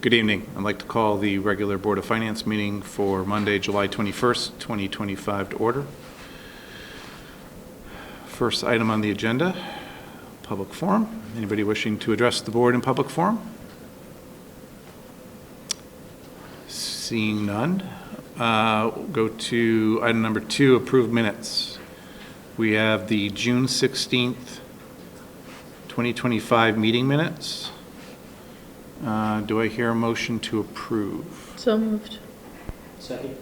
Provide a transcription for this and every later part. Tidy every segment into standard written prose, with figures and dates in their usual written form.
Good evening. I'd like to call the regular Board of Finance meeting for Monday, July 21st, 2025 to order. First item on the agenda, public forum. Anybody wishing to address the board in public forum? Seeing none, we'll go to item number 2, approved minutes. We have the June 16th, 2025 meeting minutes. Do I hear a motion to approve? So moved. Second.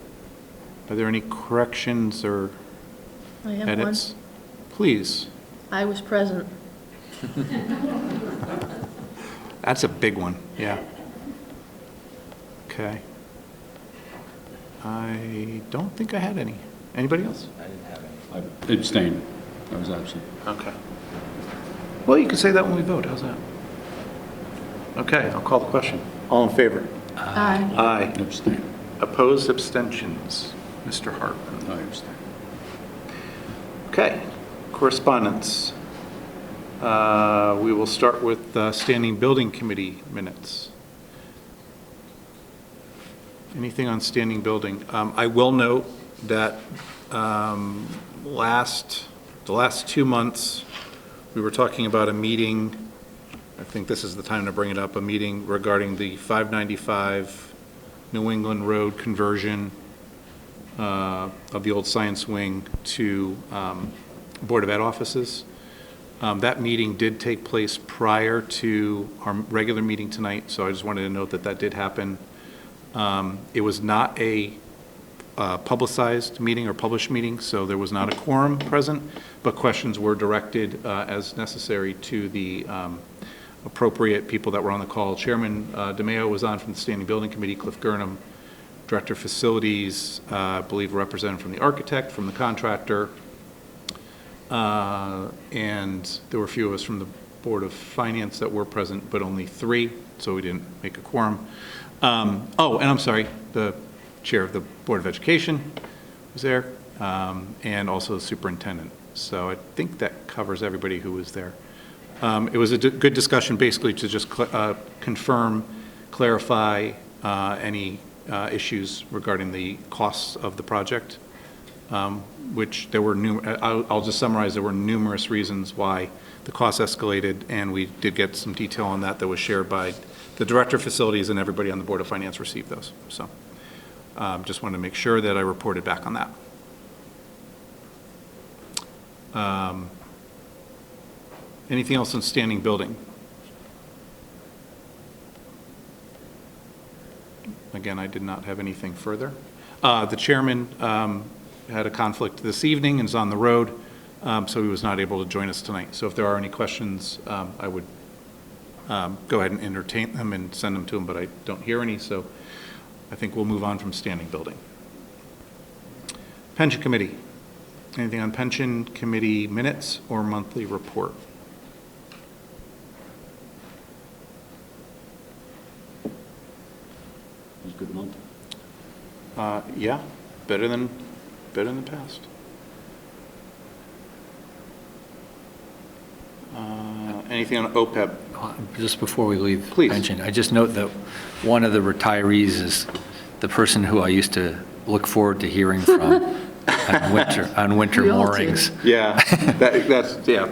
Are there any corrections or I have edits? one. Please. I was present. That's a big one, yeah. Okay. I don't think I had any. Anybody else? I didn't have any. I abstained. I was absent. Okay. Well, you can say that when we vote. How's that? Okay, I'll call the question. All in favor? Aye. Aye. Abstain. Opposed, abstentions? Mr. Hartman. I abstain. Okay, correspondence. We will start with Standing Building Committee minutes. Anything on Standing Building? I will note that the last 2 months, we were talking about a meeting. I think this is the time to bring it up, a meeting regarding the 595 New England Road conversion of the old science wing to Board of Ed offices. That meeting did take place prior to our regular meeting tonight, so I just wanted to note that that did happen. It was not a publicized meeting or published meeting, so there was not a quorum present, but questions were directed as necessary to the appropriate people that were on the call. Chairman DeMeo was on from the Standing Building Committee, Cliff Gurnham, Director of Facilities, I believe a representative from the architect, from the contractor, and there were a few of us from the Board of Finance that were present, but only 3, so we didn't make a quorum. Oh, and I'm sorry, the chair of the Board of Education was there, and also the superintendent. So I think that covers everybody who was there. It was a good discussion, basically, to just confirm, clarify any issues regarding the costs of the project, which there were I'll just summarize, there were numerous reasons why the costs escalated, and we did get some detail on that was shared by the Director of Facilities, and everybody on the Board of Finance received those. So just wanted to make sure that I reported back on that. Anything else on Standing Building? Again, I did not have anything further. The chairman had a conflict this evening and is on the road, so he was not able to join us tonight. So if there are any questions, I would go ahead and entertain them and send them to him, but I don't hear any, so I think we'll move on from Standing Building. Pension Committee. Anything on Pension Committee minutes or monthly report? It was a good month. Yeah, better than the past. Anything on OPEB? Just before we leave Please. pension, I just note that one of the retirees is the person who I used to look forward to hearing from on winter We all moorings. Yeah, that's, yeah.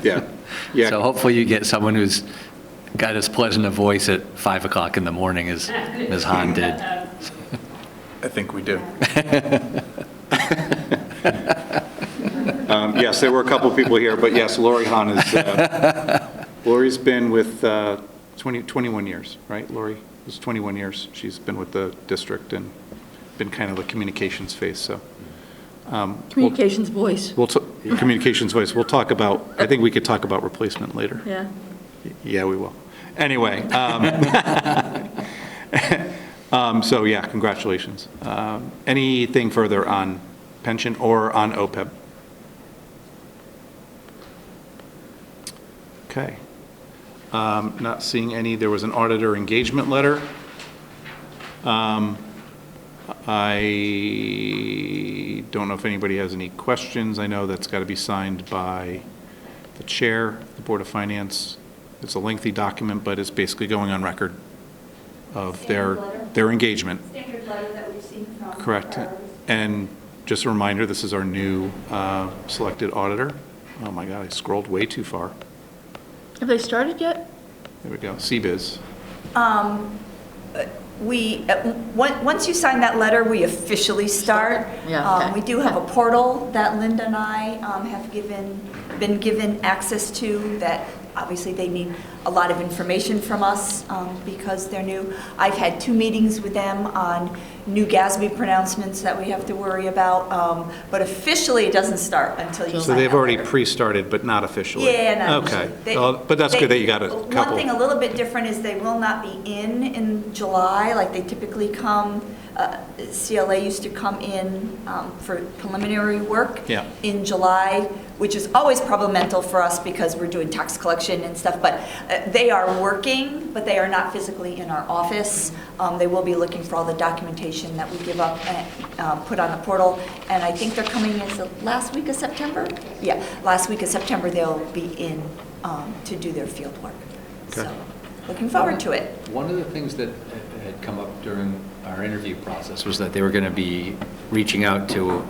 Yeah. Yeah. So hopefully you get someone who's got as pleasant a voice at 5 o'clock in the morning as Ms. Hahn did. I think we do. Yes, there were a couple of people here, but yes, Lori Hahn is, Lori's been with 21 years, right, Lori? It was 21 years. She's been with the district and been kind of the communications face, so. Communications voice. Communications voice. We'll talk about, I think we could talk about replacement later. Yeah. Yeah, we will. Anyway, so yeah, congratulations. Anything further on pension or on OPEB? Okay. Not seeing any. There was an auditor engagement letter. I don't know if anybody has any questions. I know that's got to be signed by the chair, the Board of Finance. It's a lengthy document, but it's basically going on record of Standard letter. their engagement. Standard letter that we've seen from. Correct. priorities. And just a reminder, this is our new selected auditor. Oh my God, I scrolled way too far. Have they started yet? There we go, CBiz. Once you sign that letter, we officially start. Yeah, okay. We do have a portal that Linda and I have been given access to, that obviously they need a lot of information from us because they're new. I've had 2 meetings with them on new GASB pronouncements that we have to worry about, but officially it doesn't start until you sign So they've that already letter. pre-started, but not officially? Yeah, not Okay. officially. They- Well, but that's good that you got a One couple. thing a little bit different is they will not be in July, like they typically come. CLA used to come in for preliminary work Yeah. in July, which is always problematic for us because we're doing tax collection and stuff, but they are working, but they are not physically in our office. They will be looking for all the documentation that we give up and put on the portal, and I think they're coming in the last week of September? Yeah, last week of September they'll be in to do their field work. Okay. So, looking forward to it. One of the things that had come up during our interview process was that they were going to be reaching out to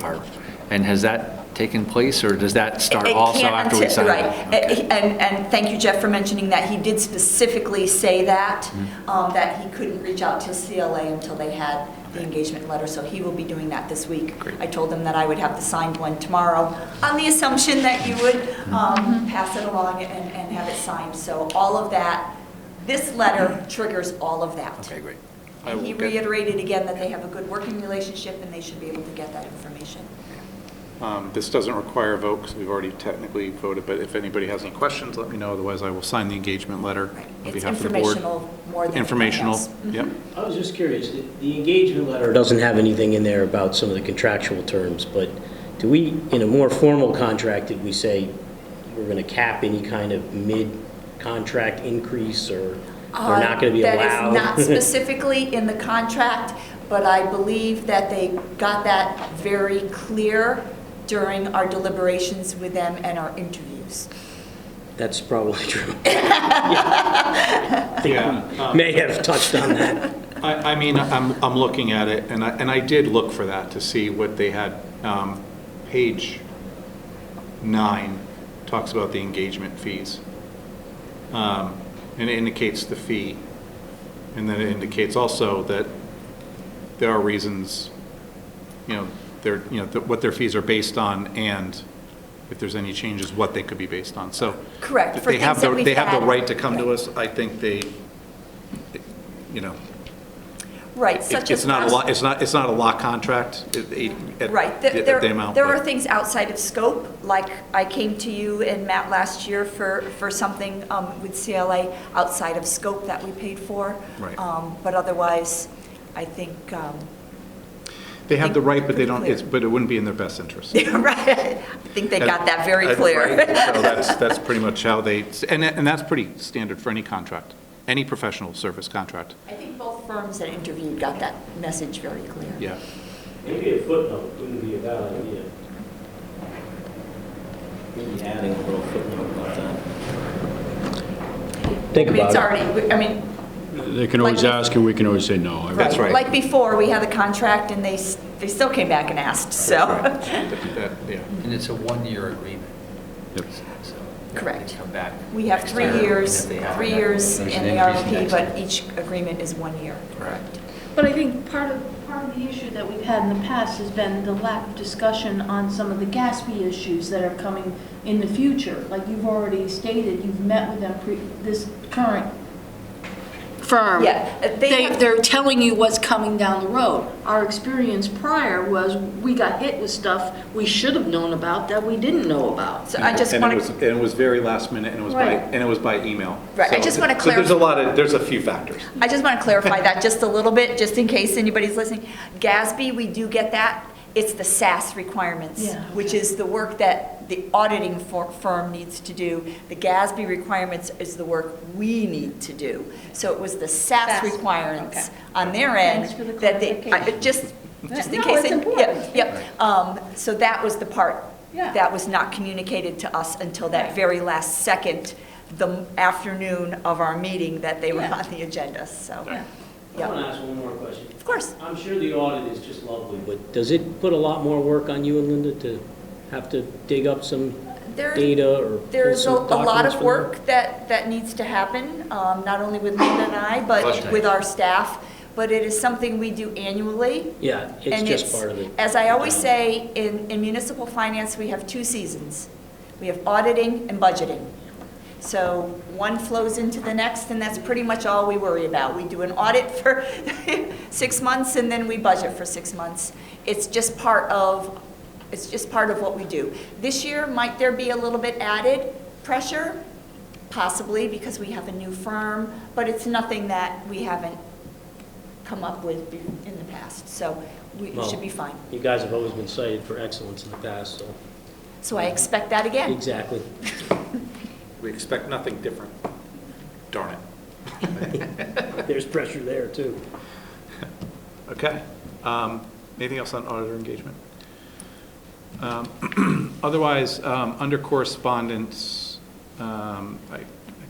and has that taken place, or does that start It also can't after we until- sign Right, it? Okay. and thank you, Jeff, for mentioning that. He did specifically say that, that he couldn't reach out to CLA until they had the engagement letter, so he will be doing that this week. Great. I told him that I would have the signed one tomorrow, on the assumption that you would pass it along and have it signed. So all of that, this letter triggers all of that. Okay, great. I will He get- reiterated again that they have a good working relationship and they should be able to get that information. This doesn't require a vote because we've already technically voted, but if anybody has any questions, let me know. Otherwise, I will sign the engagement letter Right. on It's behalf of the board. informational more than anything Informational, else. yep. I was just curious, the engagement letter doesn't have anything in there about some of the contractual terms, but do we, in a more formal contract, did we say we're going to cap any kind of mid-contract increase, or they're not going to be allowed? That is not specifically in the contract, but I believe that they got that very clear during our deliberations with them and our interviews. That's probably true. Yeah. May have touched on that. I mean, I'm looking at it, and I did look for that to see what they had. Page 9 talks about the engagement fees. And it indicates the fee. And then it indicates also that there are reasons, what their fees are based on, and if there's any changes, what they could be based on. So Correct. For they have things that we've they have the had- right to come to right. us. I think they, Right, such as. it's not a law, it's not a law contract. Right. The amount. There but- are things outside of scope, like I came to you and Matt last year for something with CLA outside of scope that we paid for. Right. But otherwise, I think, They have the right, but they don't, Pretty clear. but it wouldn't be in their best interest. right, I think they got that very clear. Right. So that's pretty much how they, and that's pretty standard for any contract, any professional service contract. I think both firms that interviewed got that message very clear. Yeah. Maybe a footnote wouldn't be a bad idea. Maybe adding a little footnote about that. I Think mean, it's about it. already, I mean, They can always Like- ask and we can always say no. That's right. Like before, we had the contract and they still came back and asked, so. Yeah. And it's a one-year agreement. Yep. So Correct. they come back We have next 3 year, and years, if they have 3 that, years in there's an the increase RFP, next but year. each agreement is 1 year. Correct. But I think part of the issue that we've had in the past has been the lack of discussion on some of the GASB issues that are coming in the future. Like you've already stated, you've met with them, this current firm. Yeah, They're telling you what's coming down the road. Our experience prior was we got hit with stuff we should have known about that we didn't know about. So I just And want it was, to, and it was very last minute, and it was by, Right. and it was by email. Right, I So- just wanna So there's clarify- there's a few factors. I just want to clarify that just a little bit, just in case anybody's listening. GASB, we do get that. It's the SAS requirements, Yeah. which is the work that the auditing firm needs to do. The GASB requirements is the work we need to do. So it was the SAS SAS, requirements okay. on their end Thanks for the that they, clarification. just in No, case. it's important. Yep. So that was the part Yeah. that was not communicated to us until that very last second, the afternoon of our meeting, that they were Yeah. on the agenda, so. Yeah. I Yeah. want to ask one more question. Of course. I'm sure the audit is just lovely, but But does it put a lot more work on you and Linda to have to dig up some There- data or pull There's a some lot documents of from work that needs to happen, not only with Linda and I, but with our staff. But it is something we do annually. there? Yeah, it's And just part of it. As I always say, in municipal finance, we have 2 seasons. We have auditing and budgeting. So one flows into the next, and that's pretty much all we worry about. We do an audit for 6 months, and then we budget for 6 months. It's just part of what we do. This year, might there be a little bit added pressure? Possibly, because we have a new firm, but it's nothing that we haven't come up with in the past. So it Well, should be fine. You guys have always been cited for excellence in the past, so. So I expect that again. Exactly. We expect nothing different. Darn it. There's pressure there, too. Okay. Anything else on auditor engagement? Otherwise, under correspondence, I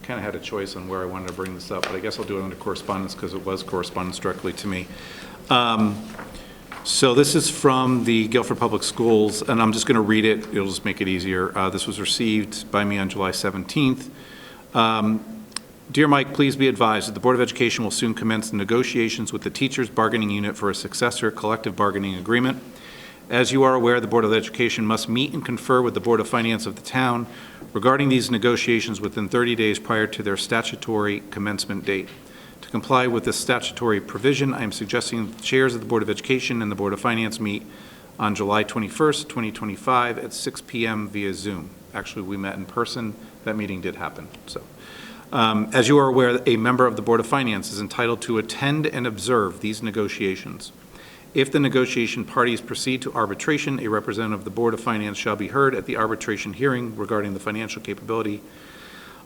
kind of had a choice on where I wanted to bring this up, but I guess I'll do it under correspondence because it was correspondence directly to me. So this is from the Guilford Public Schools, and I'm just going to read it. It'll just make it easier. This was received by me on July 17th. Dear Mike, please be advised that the Board of Education will soon commence negotiations with the teachers' bargaining unit for a successor collective bargaining agreement. As you are aware, the Board of Education must meet and confer with the Board of Finance of the town regarding these negotiations within 30 days prior to their statutory commencement date. To comply with this statutory provision, I am suggesting that the chairs of the Board of Education and the Board of Finance meet on July 21st, 2025 at 6 p.m. via Zoom. Actually, we met in person. That meeting did happen. So, as you are aware, a member of the Board of Finance is entitled to attend and observe these negotiations. If the negotiation parties proceed to arbitration, a representative of the Board of Finance shall be heard at the arbitration hearing regarding the financial capability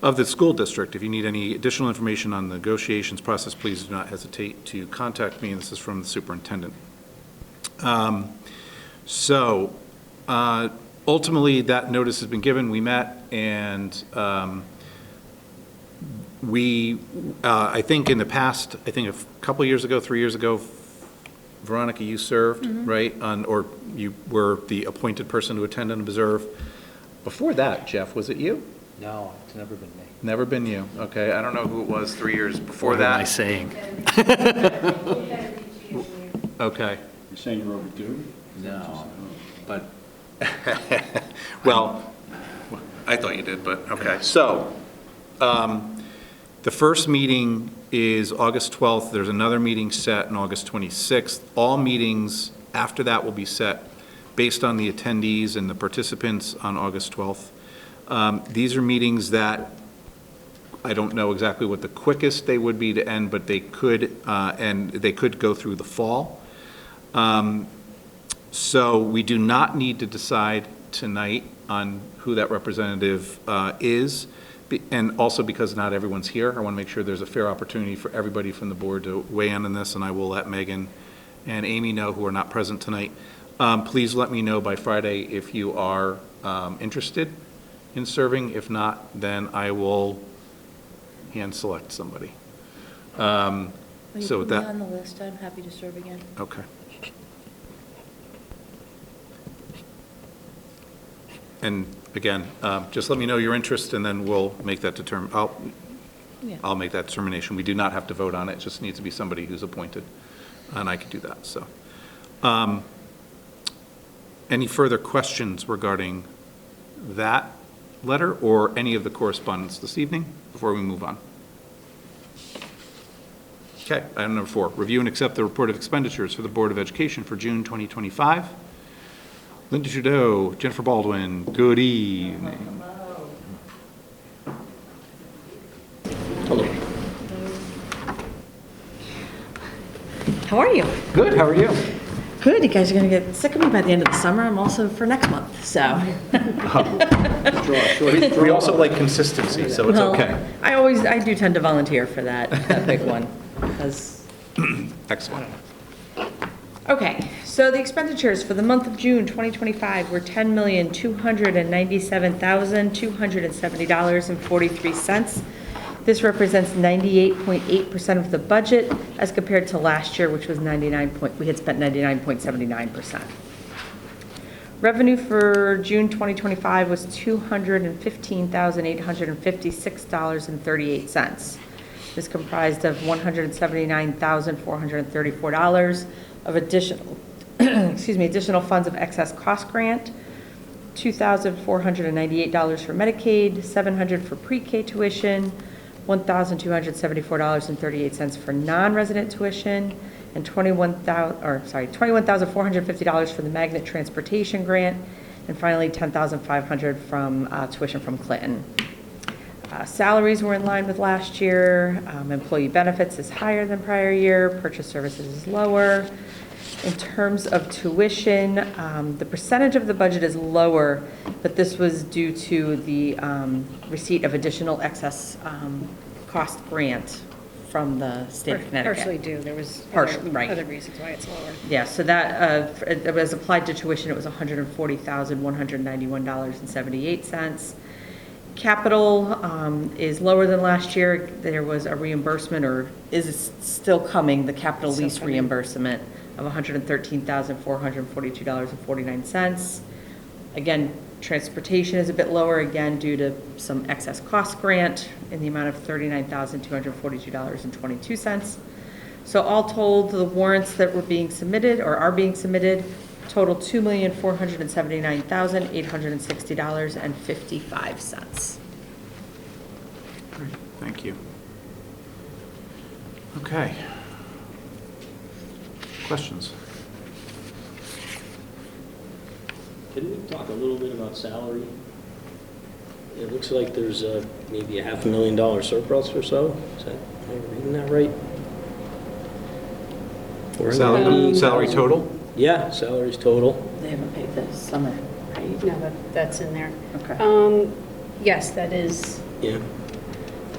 of the school district. If you need any additional information on the negotiations process, please do not hesitate to contact me. This is from the superintendent. Ultimately, that notice has been given. We met, and I think in the past, I think a couple of years ago, 3 years ago, Veronica, you served, right, or you were the appointed person to attend and observe. Before that, Jeff, was it you? No, it's never been me. Never been you. Okay, I don't know who it was 3 years before What am I that. saying? Okay. You're saying you're overdue? No, but Well, I thought you did, but, okay. So, the first meeting is August 12th. There's another meeting set on August 26th. All meetings after that will be set based on the attendees and the participants on August 12th. These are meetings that I don't know exactly what the quickest they would be to end, but they could, and they could go through the fall. So we do not need to decide tonight on who that representative is, and also because not everyone's here, I want to make sure there's a fair opportunity for everybody from the board to weigh in on this, and I will let Megan and Amy know, who are not present tonight. Please let me know by Friday if you are interested in serving. If not, then I will hand select somebody. Will you So put with me that, on the list? I'm happy to serve again. okay. And again, just let me know your interest, and then we'll make that Yeah. I'll make that determination. We do not have to vote on it, it just needs to be somebody who's appointed, and I can do that, so. Any further questions regarding that letter or any of the correspondence this evening before we move on? Okay, item number 4, review and accept the report of expenditures for the Board of Education for June 2025. Linda Trudeau, Jennifer Baldwin, good evening. How are you? Good, how are you? Good. You guys are going to get sick of me by the end of the summer. I'm also for next month, so. We also like consistency, so it's Well, okay. I do tend to volunteer for that big one. 'Cause- Excellent. Okay, so the expenditures for the month of June 2025 were $10,297,270.43. This represents 98.8% of the budget as compared to last year, which was we had spent 99.79%. Revenue for June 2025 was $215,856.38. This comprised of $179,434 of additional, additional funds of excess cost grant, $2,498 for Medicaid, $700 for pre-K tuition, $1,274.38 for non-resident tuition, and $21,450 for the magnet transportation grant, and finally $10,500 from tuition from Clinton. Salaries were in line with last year. Employee benefits is higher than prior year. Purchase services is lower. In terms of tuition, the percentage of the budget is lower, but this was due to the receipt of additional excess cost grant from the state of Connecticut. Partially due, there was Partially, right. other reasons why it's lower. Yeah, so that, it was applied to tuition, it was $140,191.78. Capital is lower than last year. There was a reimbursement, or is still coming, the capital Still lease coming. reimbursement of $113,442.49. Again, transportation is a bit lower, again, due to some excess cost grant in the amount of $39,242.22. So all told, the warrants that were being submitted, or are being submitted, total $2,479,860.55. Great, thank you. Okay. Questions? Can we talk a little bit about salary? It looks like there's maybe a $500,000 surplus or so. Is that, am I reading that right? Salary total? Yeah, salaries total. They haven't paid this summer. Right, no, that's in there. Okay. Yes, that is, Yeah.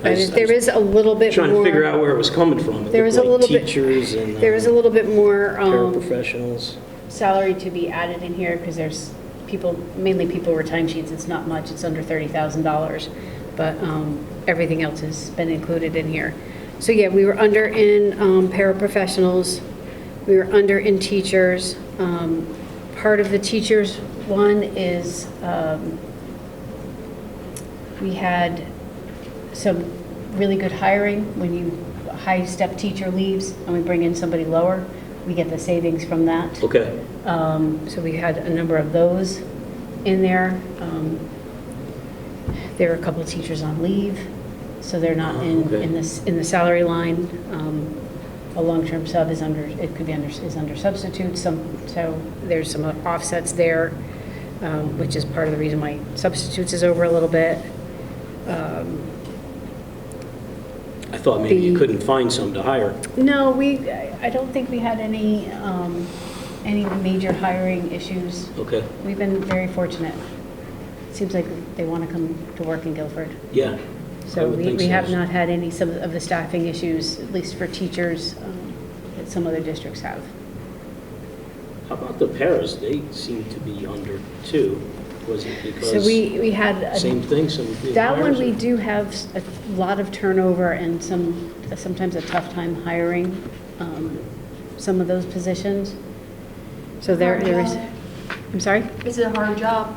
there is a little bit more. Trying to figure out where it was coming from. It There is looked a like little bit- teachers and There is a little bit more paraprofessionals. salary to be added in here because there's people, mainly people were timesheets. It's not much, it's under $30,000. But everything else has been included in here. So yeah, we were under in paraprofessionals. We were under in teachers. Part of the teachers one is we had some really good hiring. When a high-step teacher leaves and we bring in somebody lower, we get the savings from that. Okay. So we had a number of those in there. There were a couple of teachers on leave, so they're not in the salary line. A long-term sub is under, it could be under, is under substitute. So there's some offsets there, which is part of the reason why substitutes is over a little bit. I thought maybe you couldn't find some to hire. No, I don't think we had any major hiring issues. Okay. We've been very fortunate. Seems like they want to come to work in Guilford. Yeah. I So would think we have so. not had some of the staffing issues, at least for teachers, that some other districts have. How about the paras? They seem to be under too. Was it because So we had, same thing? Some new that one hires, we or- do have a lot of turnover and sometimes a tough time hiring some of those positions. So there is, I'm sorry? Is it a hard job?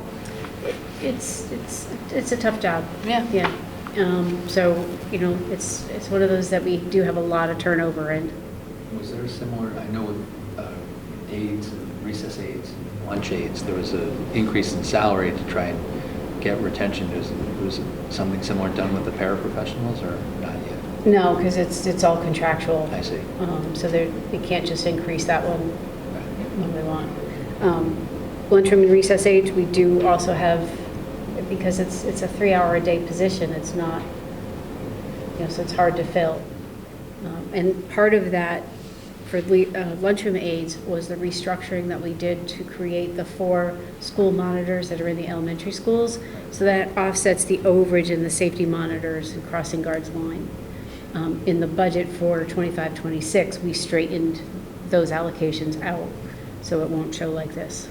It's a tough job. Yeah. Yeah. So, it's one of those that we do have a lot of turnover in. Was there a similar, I know with aides, recess aides, lunch aides, there was an increase in salary to try and get retention. Was something similar done with the paraprofessionals or not yet? No, because it's all contractual. I see. So we can't just increase that one when we want. Lunchroom and recess aides, we do also have, because it's a 3-hour-a-day position, it's not, so it's hard to fill. And part of that for lunchroom aides was the restructuring that we did to create the 4 school monitors that are in the elementary schools. So that offsets the overage in the safety monitors and crossing guards line. In the budget for 25-26, we straightened those allocations out, so it won't show like this,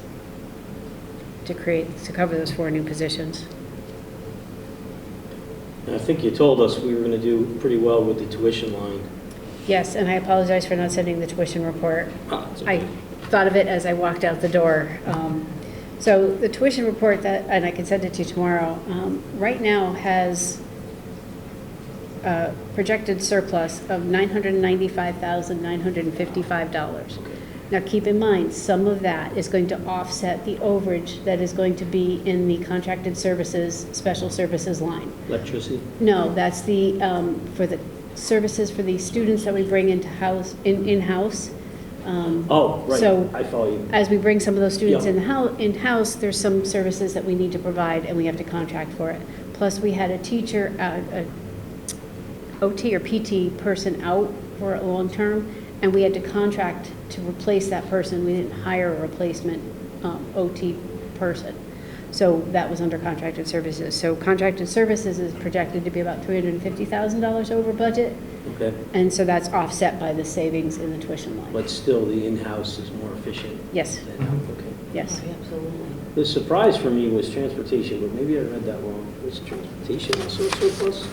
to cover those 4 new positions. And I think you told us we were going to do pretty well with the tuition line. Yes, and I apologize for not sending the tuition report. It's okay. I thought of it as I walked out the door. So the tuition report that, and I can send it to you tomorrow, right now has a projected surplus of $995,955. Now, keep in mind, some of that is going to offset the overage that is going to be in the contracted services, special services line. Electricity? No, that's the, for the services for the students that we bring into house, in-house. Oh, right, So I follow you. as we bring some of those students Yeah. in-house, there's some services that we need to provide, and we have to contract for it. Plus, we had a teacher, a OT or PT person out for a long term, and we had to contract to replace that person. We didn't hire a replacement OT person. So that was under contracted services. So contracted services is projected to be about $350,000 over budget, Okay, and so that's offset by the savings in the tuition line. but still, the in-house is more efficient Yes, than out, okay. yes. The surprise for me was transportation, but maybe I read that wrong. Was transportation also a surplus?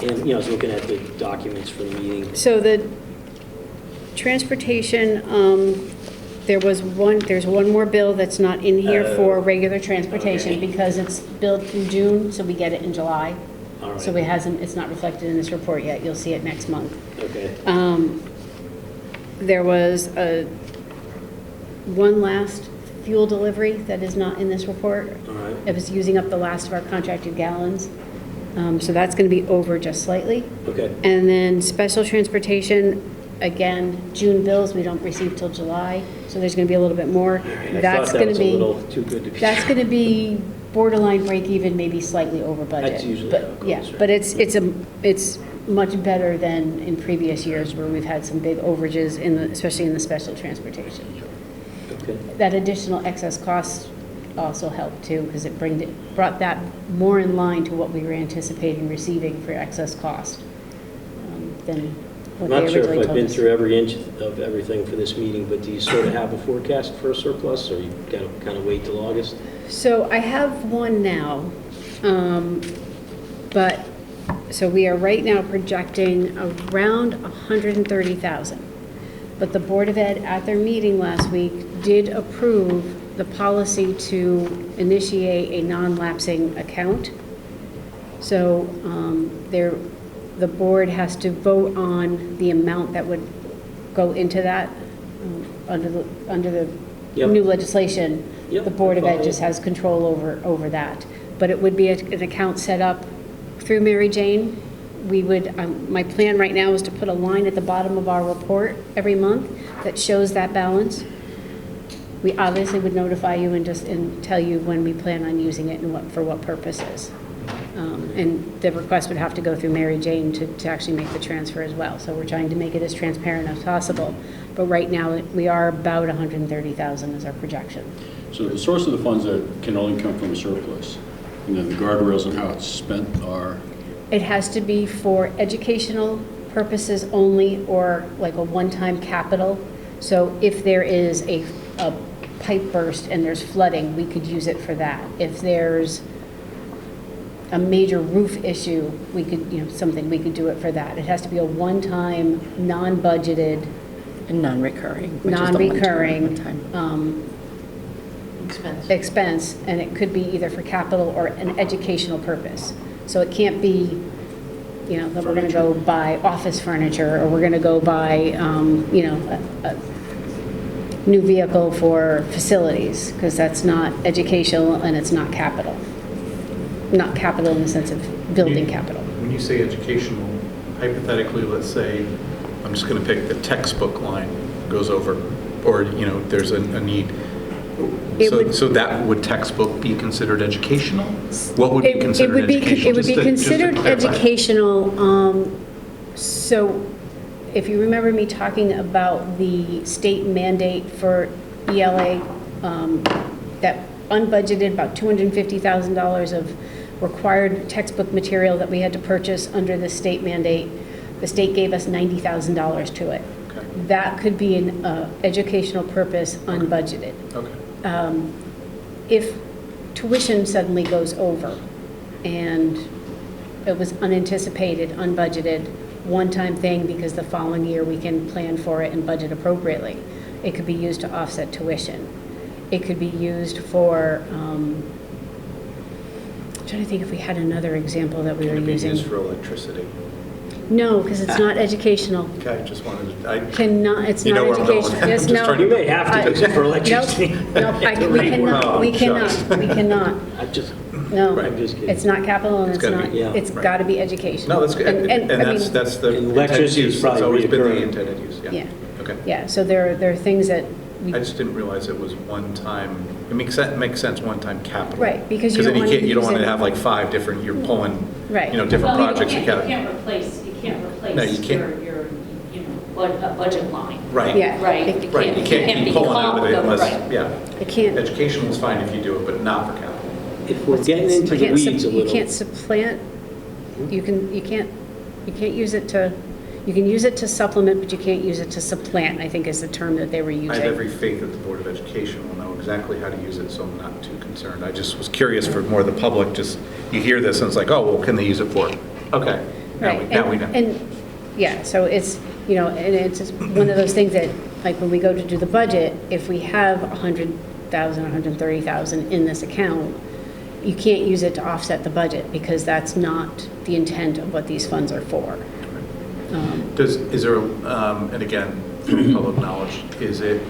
And, I was looking at the documents for the meeting. So the transportation, there's one more bill that's not in here for regular transportation okay. because it's billed through June, so we get it in July. All right. So it's not reflected in this report yet. You'll see it next month. Okay, There was one last fuel delivery that is not in this report. all right. It was using up the last of our contracted gallons. So that's going to be over just slightly. Okay, And then special transportation, again, June bills, we don't receive till July, so there's going to be a little bit more. I That's thought that going was to a be, little too good to be that's true. going to be borderline break even, maybe slightly over budget. That's usually But how it goes, yeah, right? but it's much better than in previous years where we've had some big overages especially in the special transportation. Okay. That additional excess cost also helped too, because it brought that more in line to what we were anticipating receiving for excess cost than I'm what they not sure originally if I've told been us. through every inch of everything for this meeting, but do you sort of have a forecast for a surplus, or you got to kind of wait till August? So I have one now, but, so we are right now projecting around 130,000. But the Board of Ed at their meeting last week did approve the policy to initiate a non-lapsing account. So the board has to vote on the amount that would go into that under the Yep. new legislation. Yep, The Board of Ed follow. just has control over that. But it would be an account set up through Mary Jane. We would, my plan right now is to put a line at the bottom of our report every month that shows that balance. We obviously would notify you and tell you when we plan on using it and for what purposes. And the request would have to go through Mary Jane to actually make the transfer as well. So we're trying to make it as transparent as possible. But right now, we are about 130,000 is our projection. So the source of the funds that can only come from a surplus, and then the guardrails and how it's spent are, It has to be for educational purposes only or like a one-time capital. So if there is a pipe burst and there's flooding, we could use it for that. If there's a major roof issue, we could, something, we could do it for that. It has to be a one-time, non-budgeted, And non-recurring. which is the one-time. non-recurring expense, and it could be either for capital or an educational purpose. So it can't be, that we're going to go buy office furniture, or we're going to go buy, a new vehicle for facilities, because that's not educational and it's not capital. Not capital in the sense of building capital. When you say educational, hypothetically, let's say, I'm just going to pick the textbook line goes over, or, there's a need. So that would textbook be considered educational? What would be considered educational? It would be Just to considered clarify. educational. So if you remember me talking about the state mandate for ELA, that unbudgeted about $250,000 of required textbook material that we had to purchase under the state mandate, the state gave us $90,000 to it. Okay. That could be an educational purpose unbudgeted. Okay. If tuition suddenly goes over, and it was unanticipated, unbudgeted, one-time thing, because the following year we can plan for it and budget appropriately. It could be used to offset tuition. It could be used for, I'm trying to think if we had another example that we were Can it be using. used for electricity? No, because it's not educational. Okay, just wanted to, Cannot, it's You know not where I'm going. educational. I'm Yes, just no. trying to- You may have to use it for electricity. Nope, we cannot, we cannot, we cannot. I'm just, No, Right. I'm just kidding. it's not capital and It's it's gotta not, be, yeah. it's Right. got to be educational. no, that's good, and I that's, mean, that's the And intended electricity is use. probably It's always been the reoccurring. intended use, yeah. Yeah. Okay. Yeah, so there are things that we, I just didn't realize it was one time, it makes sense, one-time capital. Right, because you then don't wanna you don't use want to it- have like 5 different, you're pulling, Right. different Well, projects. You You can't can't, replace, No, you your, can't. your, budget line. right. Yeah. Right. Right, you can't keep pulling out of it unless, Right. yeah. it can't. Educational is fine if you do it, but not for capital. if we're getting into you the can't weeds a You little. can't supplant, you can't use it to, you can use it to supplement, but you can't use it to supplant, I think is the term that they were using. I have every faith that the Board of Education will know exactly how to use it, so I'm not too concerned. I just was curious for more of the public, just, you hear this and it's like, oh, well, can they use it for? Okay, Right, now we know. And, yeah, so it's, and it's just one of those things that, like, when we go to do the budget, if we have 100,000, 130,000 in this account, you can't use it to offset the budget, because that's not the intent of what these funds are for. Is there, and again, for public knowledge, is it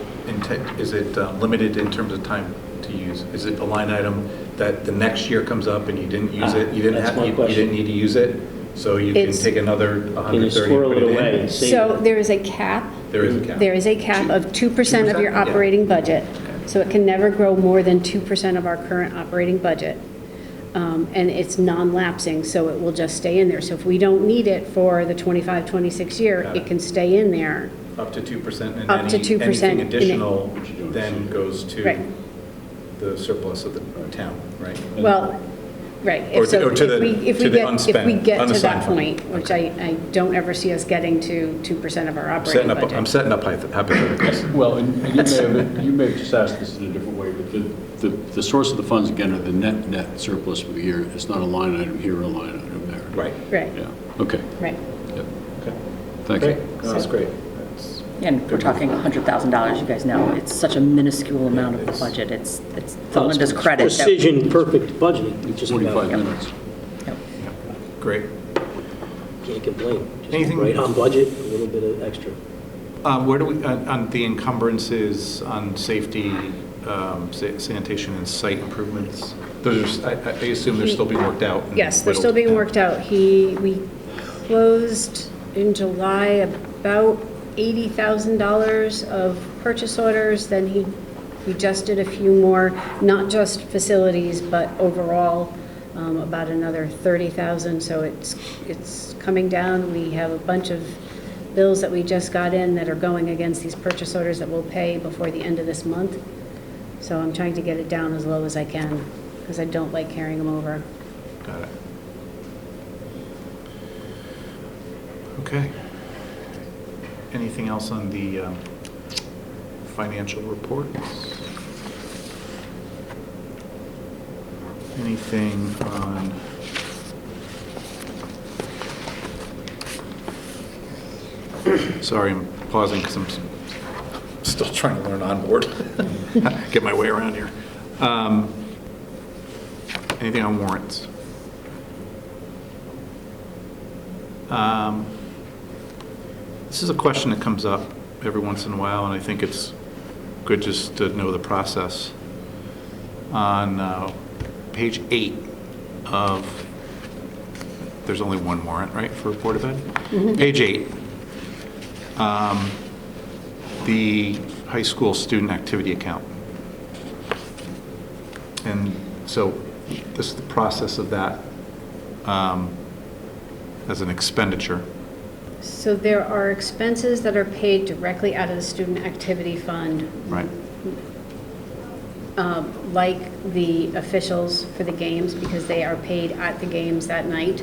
limited in terms of time to use? Is it a line item that the next year comes up and you didn't use it, you That's my you question. didn't need to use it, so you can It's- take another Can you 130 squirrel and it put away? it in? and save So it? there is a cap. There is a cap. There is a cap of 2% of your 2%? Yeah. operating budget, so it can never grow more than 2% of our current operating budget. And it's non-lapsing, so it will just stay in there. So if we don't need it for the 25-26 year, Got it. it can stay in there. Up to 2%, and Up to 2% anything in it. additional Which you don't then see. goes to Right. the surplus of the town, right? Well, right. Or If so- to the- if we- if to we the get- unspent, If we get to unassigned that fund. point, which I don't ever see us getting to 2% of our I'm operating setting up, budget. I'm setting up hypotheticals. Well, and you may have just asked this in a different way, but the source of the funds, again, are the net surplus for the year. It's not a line item here, or a line item there. Right. Right, Yeah, okay, right. yep, Okay. thank you. Great. No, that's great. That's- And we're talking $100,000, you guys know, it's such a minuscule amount of the budget, it's to Linda's credit. that- Precision, perfect budgeting, just 45 about, minutes. Yep. Great. can't complain. Just Anything- right on budget, a little bit of extra. Where do we, on the encumbrances on safety, sanitation and site improvements? Those are, I assume they're still being worked out? and Yes, they're still whittled being down. worked out. We closed in July about $80,000 of purchase orders, then we just did a few more, not just facilities, but overall, about another 30,000, so it's coming down. We have a bunch of bills that we just got in that are going against these purchase orders that we'll pay before the end of this month. So I'm trying to get it down as low as I can, because I don't like carrying them over. Got it. Okay. Anything else on the financial reports? Anything on? Sorry, I'm pausing because I'm still trying to learn onboard. Get my way around here. Anything on warrants? This is a question that comes up every once in a while, and I think it's good just to know the process. On page 8 of, there's only one warrant, right, for Board of Ed? Page 8, the high school student activity account. And so this is the process of that as an expenditure. So there are expenses that are paid directly out of the student activity fund, Right. like the officials for the games, because they are paid at the games that night.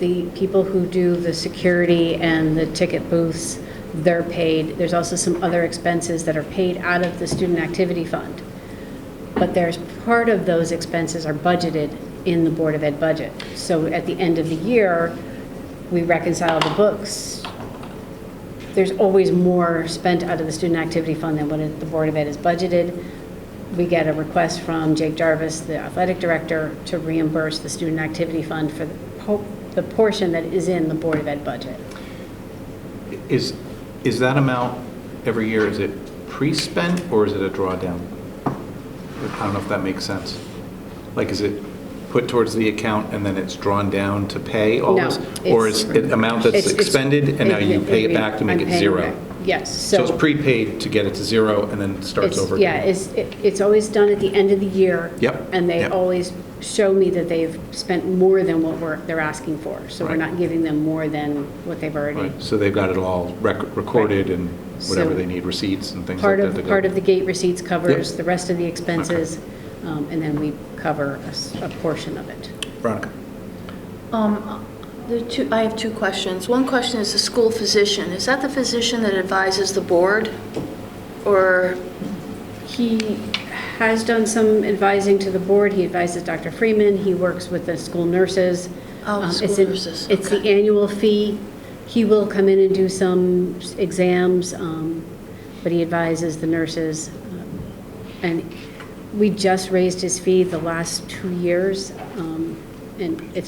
The people who do the security and the ticket booths, they're paid. There's also some other expenses that are paid out of the student activity fund. But there's part of those expenses are budgeted in the Board of Ed budget. So at the end of the year, we reconcile the books. There's always more spent out of the student activity fund than what the Board of Ed is budgeted. We get a request from Jake Jarvis, the athletic director, to reimburse the student activity fund for the portion that is in the Board of Ed budget. Is that amount every year, is it pre-spent or is it a drawdown? I don't know if that makes sense. Like, is it put towards the account and then it's drawn down to pay all No, this? Or is it amount that's it's- expended and now you pay it back to make I'm it paying zero? back. Yes. So it's prepaid to get it to zero and then it starts over Yeah, again? it's always done at the end of the year. Yep, And they yep. always show me that they've spent more than what they're asking for. So we're Right. not giving them more than what they've already. Right, so they've got it all recorded and whatever So they need, receipts and things like Part that. of, to go. part of the gate receipts covers Yep. the rest of the expenses, and then we cover a portion of it. Veronica? I have two questions. One question is the school physician. Is that the physician that advises the board? Or, He has done some advising to the board. He advises Dr. Freeman. He works with the school nurses. school It's in- nurses, It's the okay. annual fee. He will come in and do some exams, but he advises the nurses. And we just raised his fee the last 2 years, and it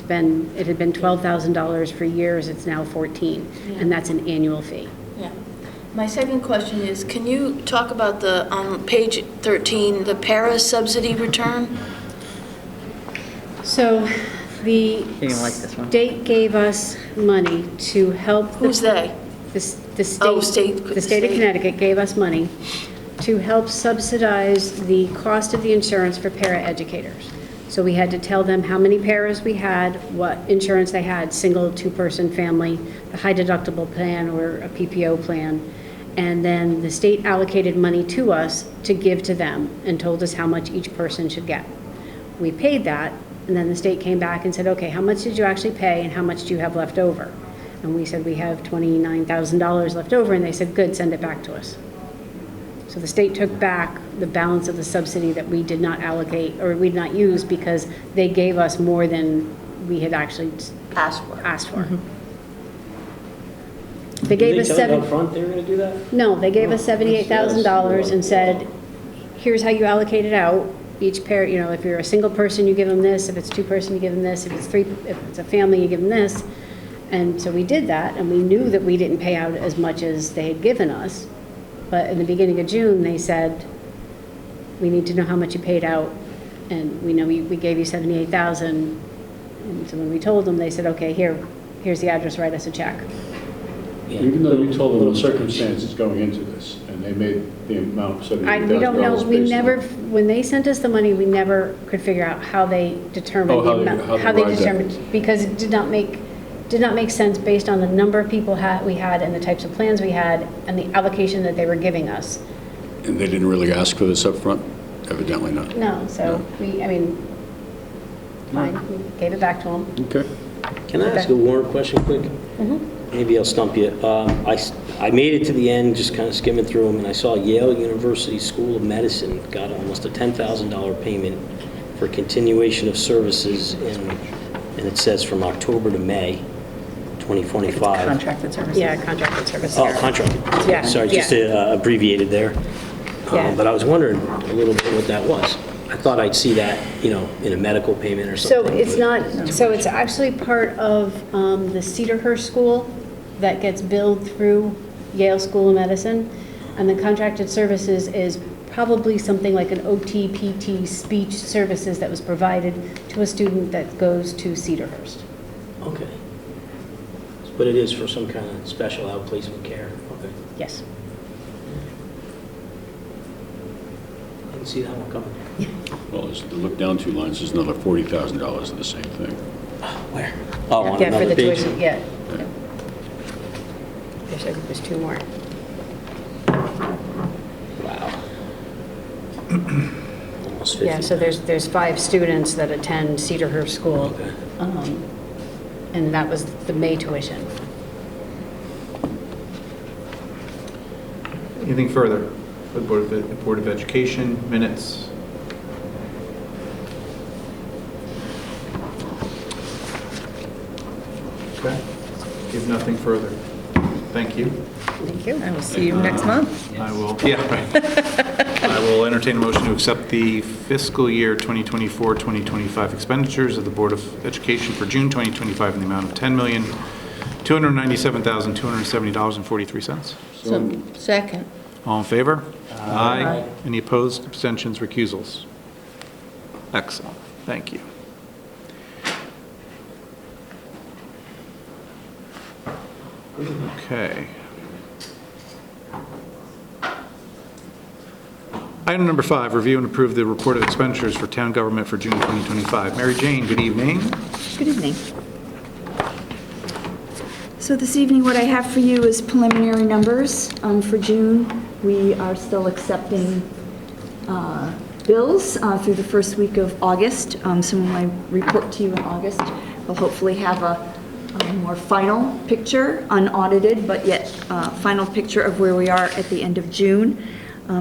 had been $12,000 for years. It's now 14, and that's an annual fee. yeah. My second question is, can you talk about on page 13, the para subsidy return? So the You don't like this one? state gave us money to help. Who's they? The state. Oh, state- The state of state. Connecticut gave us money to help subsidize the cost of the insurance for paraeducators. So we had to tell them how many paras we had, what insurance they had, single, two-person family, the high deductible plan or a PPO plan. And then the state allocated money to us to give to them and told us how much each person should get. We paid that, and then the state came back and said, okay, how much did you actually pay and how much do you have left over? And we said, we have $29,000 left over, and they said, good, send it back to us. So the state took back the balance of the subsidy that we did not allocate, or we did not use, because they gave us more than we had actually asked for. They gave us Did they tell you seven. up front they were going to do that? No, they gave us $78,000 and said, here's how you allocate it out. Each pair, if you're a single person, you give them this. If it's two-person, you give them this. If it's a family, you give them this. And so we did that, and we knew that we didn't pay out as much as they had given us. But in the beginning of June, they said, we need to know how much you paid out. And we know we gave you $78,000. And so when we told them, they said, okay, here's the address, write us a check. Yeah. Even though you told them the circumstances going into this, and they made the amount $78,000 We don't know, we based on- never, when they sent us the money, we never could figure out how they determined Oh, the how they- amount. how they arrived at determined, because it did not make sense based on the number of people we had and the types of plans we had and the allocation that they were giving us. And they didn't really ask for this up front? Evidently not. No, so fine, we gave it back to them. Okay. Can I ask a warrant question quick? Maybe I'll stump you. I made it to the end, just kind of skimming through them, and I saw Yale University School of Medicine got almost a $10,000 payment for continuation of services, and it says from October to May 2025. Contracted services. Yeah, contracted service. Oh, contracted. Yeah, Sorry, just yeah. abbreviated there. Yeah. But I was wondering a little bit what that was. I thought I'd see that, in a medical payment or So something. it's but- not, so it's actually part of the Cedarhurst School that gets billed through Yale School of Medicine. And the contracted services is probably something like an OT, PT, speech services that was provided to a student that goes to Cedarhurst. Okay. But it is for some kind of special outplacement care. Okay. Yes. Didn't see that one coming. Well, as to look down 2 lines, there's another $40,000 of the same thing. Where? Oh, on Yeah, for another the page? tuition, yeah. There's 2 more. Wow. Almost 50. Yeah, so there's 5 students that attend Cedarhurst School. Okay. And that was the May tuition. Anything further for the Board of Education, minutes? nothing further. Thank you. Thank you. I will see you next month. I will, yeah, right. I will entertain a motion to accept the fiscal year 2024-2025 expenditures of the Board of Education for June 2025 in the amount of $10,297,270.43. So, second. All in favor? Aye. Any opposed, abstentions, recusals? Excellent, thank you. Okay. Item number 5, review and approve the report of expenditures for town government for June 2025. Mary Jane, good evening. Good evening. So this evening, what I have for you is preliminary numbers for June. We are still accepting bills through the first week of August. So when I report to you in August, we'll hopefully have a more final picture, unaudited, but yet final picture of where we are at the end of June.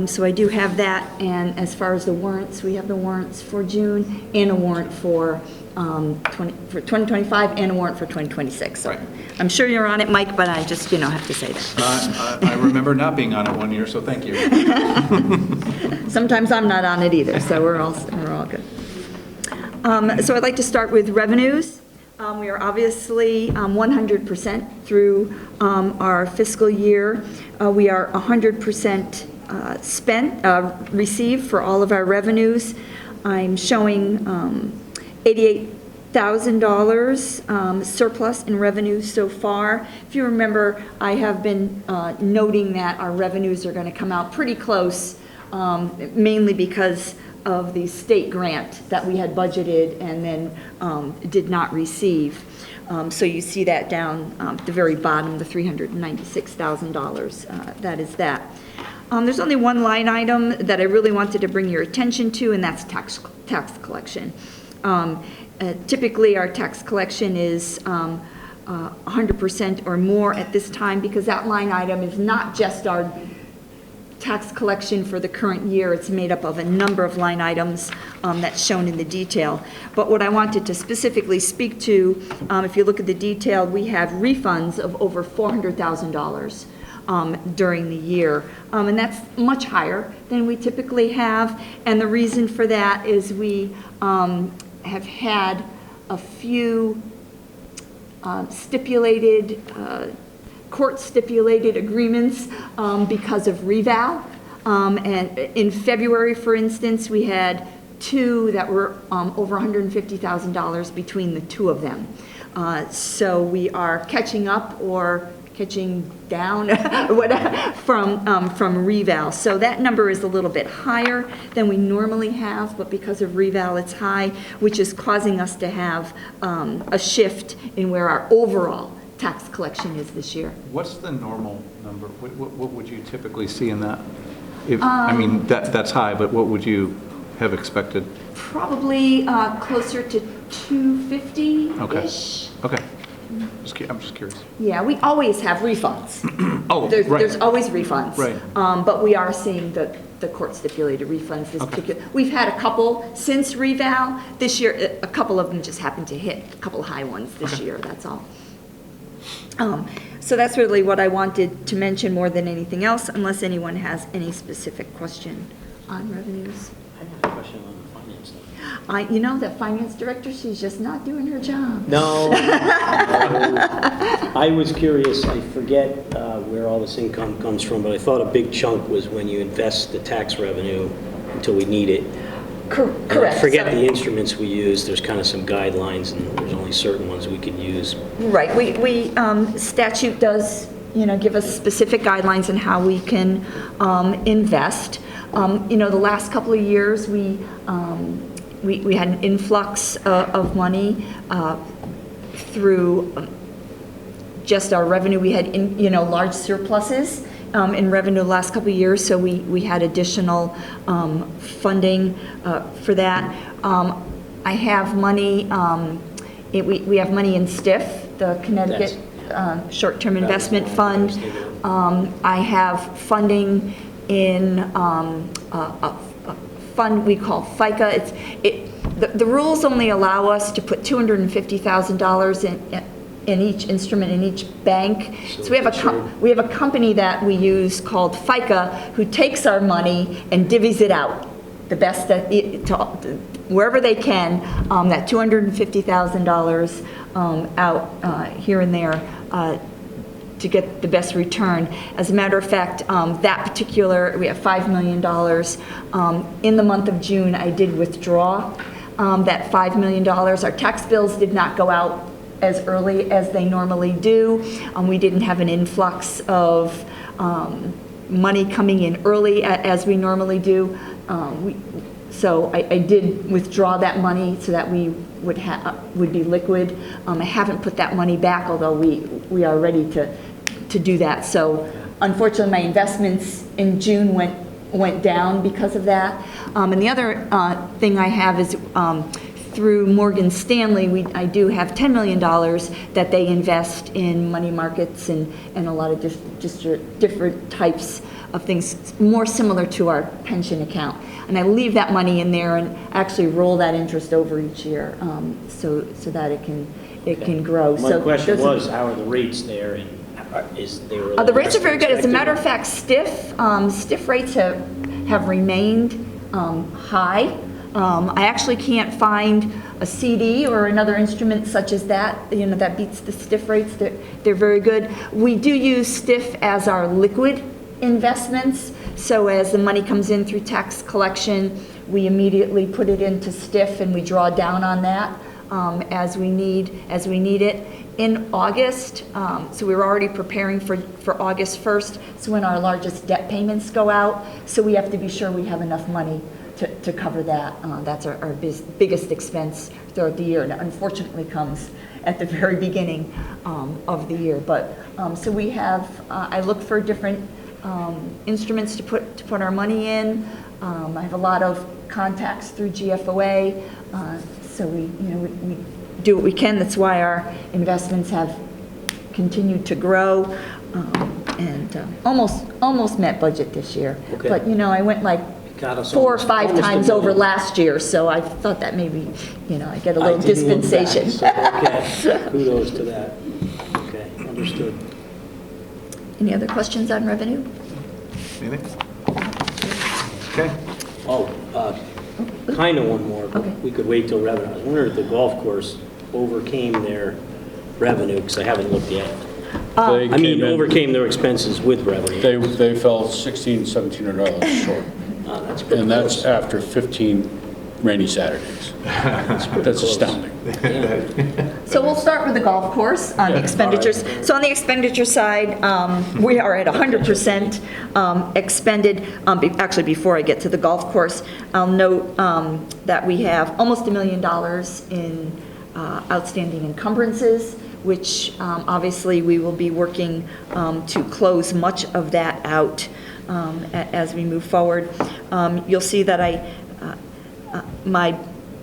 So I do have that, and as far as the warrants, we have the warrants for June and a warrant for 2025 and a warrant for 2026. So Right. I'm sure you're on it, Mike, but I just, have to say that. I remember not being on it one year, so thank you. Sometimes I'm not on it either, so we're all good. So I'd like to start with revenues. We are obviously 100% through our fiscal year. We are 100% received for all of our revenues. I'm showing $88,000 surplus in revenue so far. If you remember, I have been noting that our revenues are going to come out pretty close, mainly because of the state grant that we had budgeted and then did not receive. So you see that down at the very bottom, the $396,000. That is that. There's only one line item that I really wanted to bring your attention to, and that's tax collection. Typically, our tax collection is 100% or more at this time, because that line item is not just our tax collection for the current year. It's made up of a number of line items that's shown in the detail. But what I wanted to specifically speak to, if you look at the detail, we have refunds of over $400,000 during the year. And that's much higher than we typically have. And the reason for that is we have had a few court-stipulated agreements because of reval. And in February, for instance, we had 2 that were over $150,000 between the 2 of them. So we are catching up or catching down from reval. So that number is a little bit higher than we normally have, but because of reval, it's high, which is causing us to have a shift in where our overall tax collection is this year. What's the normal number? What would you typically see in that? I mean, that's high, but what would you have expected? Probably closer to 250-ish. Okay. I'm just curious. Yeah, we always have refunds. Oh, There's right. always refunds. Right. But we are seeing the court stipulated refunds this particular. We've had a couple since reval. This year, a couple of them just happened to hit, a couple of high ones this year, that's all. So that's really what I wanted to mention more than anything else, unless anyone has any specific question on revenues. I have a question on the finance stuff. The finance director, she's just not doing her job. No. I was curious, I forget where all this income comes from, but I thought a big chunk was when you invest the tax revenue until we need it. Correct. I forget the instruments we use. There's kind of some guidelines, and there's only certain ones we can use. Right, we statute does, give us specific guidelines on how we can invest. The last couple of years, we had an influx of money through just our revenue. We had, large surpluses in revenue the last couple of years, so we had additional funding for that. I have money, we have money in STIF, the Connecticut Short-Term Investment Fund. I have funding in a fund we call FICA. The rules only allow us to put $250,000 in each instrument, in each bank. So we have a company that we use called FICA, who takes our money and divvies it out, the best that, wherever they can, that $250,000 out here and there to get the best return. As a matter of fact, that particular, we have $5 million. In the month of June, I did withdraw that $5 million. Our tax bills did not go out as early as they normally do. We didn't have an influx of money coming in early as we normally do. So I did withdraw that money so that we would be liquid. I haven't put that money back, although we are ready to do that. So unfortunately, my investments in June went down because of that. And the other thing I have is through Morgan Stanley, I do have $10 million that they invest in money markets and a lot of different types of things, more similar to our pension account. And I leave that money in there and actually roll that interest over each year, so that it can grow. My question was, how are the rates there, and is there? The rates are very good. As a matter of fact, stiff rates have remained high. I actually can't find a CD or another instrument such as that, that beats the stiff rates. They're very good. We do use stiff as our liquid investments. So as the money comes in through tax collection, we immediately put it into stiff and we draw down on that as we need it. In August, so we were already preparing for August 1st, so when our largest debt payments go out, so we have to be sure we have enough money to cover that. That's our biggest expense throughout the year, and it unfortunately comes at the very beginning of the year. But so we have, I look for different instruments to put our money in. I have a lot of contacts through GFOA, so we do what we can. That's why our investments have continued to grow and almost met budget this year. Okay. But I went like 4 or 5 times over last year, so I thought that maybe I get a little dispensation. Okay, kudos to that. Okay, understood. Any other questions on revenue? Anything? Okay. Oh, kind of one more, but Okay. we could wait till revenue. I was wondering if the golf course overcame their revenue, because I haven't looked yet. Overcame their expenses with revenue. They fell $1,600, $1,700 short. That's pretty And that's close. after 15 rainy Saturdays. That's astounding. So we'll start with the golf course on the expenditures. So on the expenditure side, we are at 100% expended. Actually, before I get to the golf course, I'll note that we have almost $1 million in outstanding encumbrances, which obviously we will be working to close much of that out as we move forward. You'll see that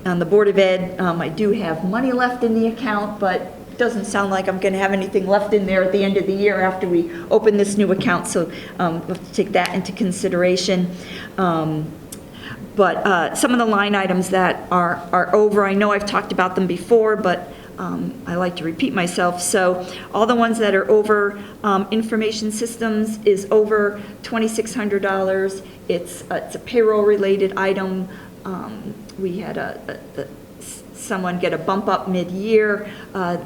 on the Board of Ed, I do have money left in the account, but it doesn't sound like I'm going to have anything left in there at the end of the year after we open this new account, so we'll have to take that into consideration. But some of the line items that are over, I know I've talked about them before, but I like to repeat myself. So all the ones that are over, information systems is over $2,600. It's a payroll-related item. We had someone get a bump up mid-year.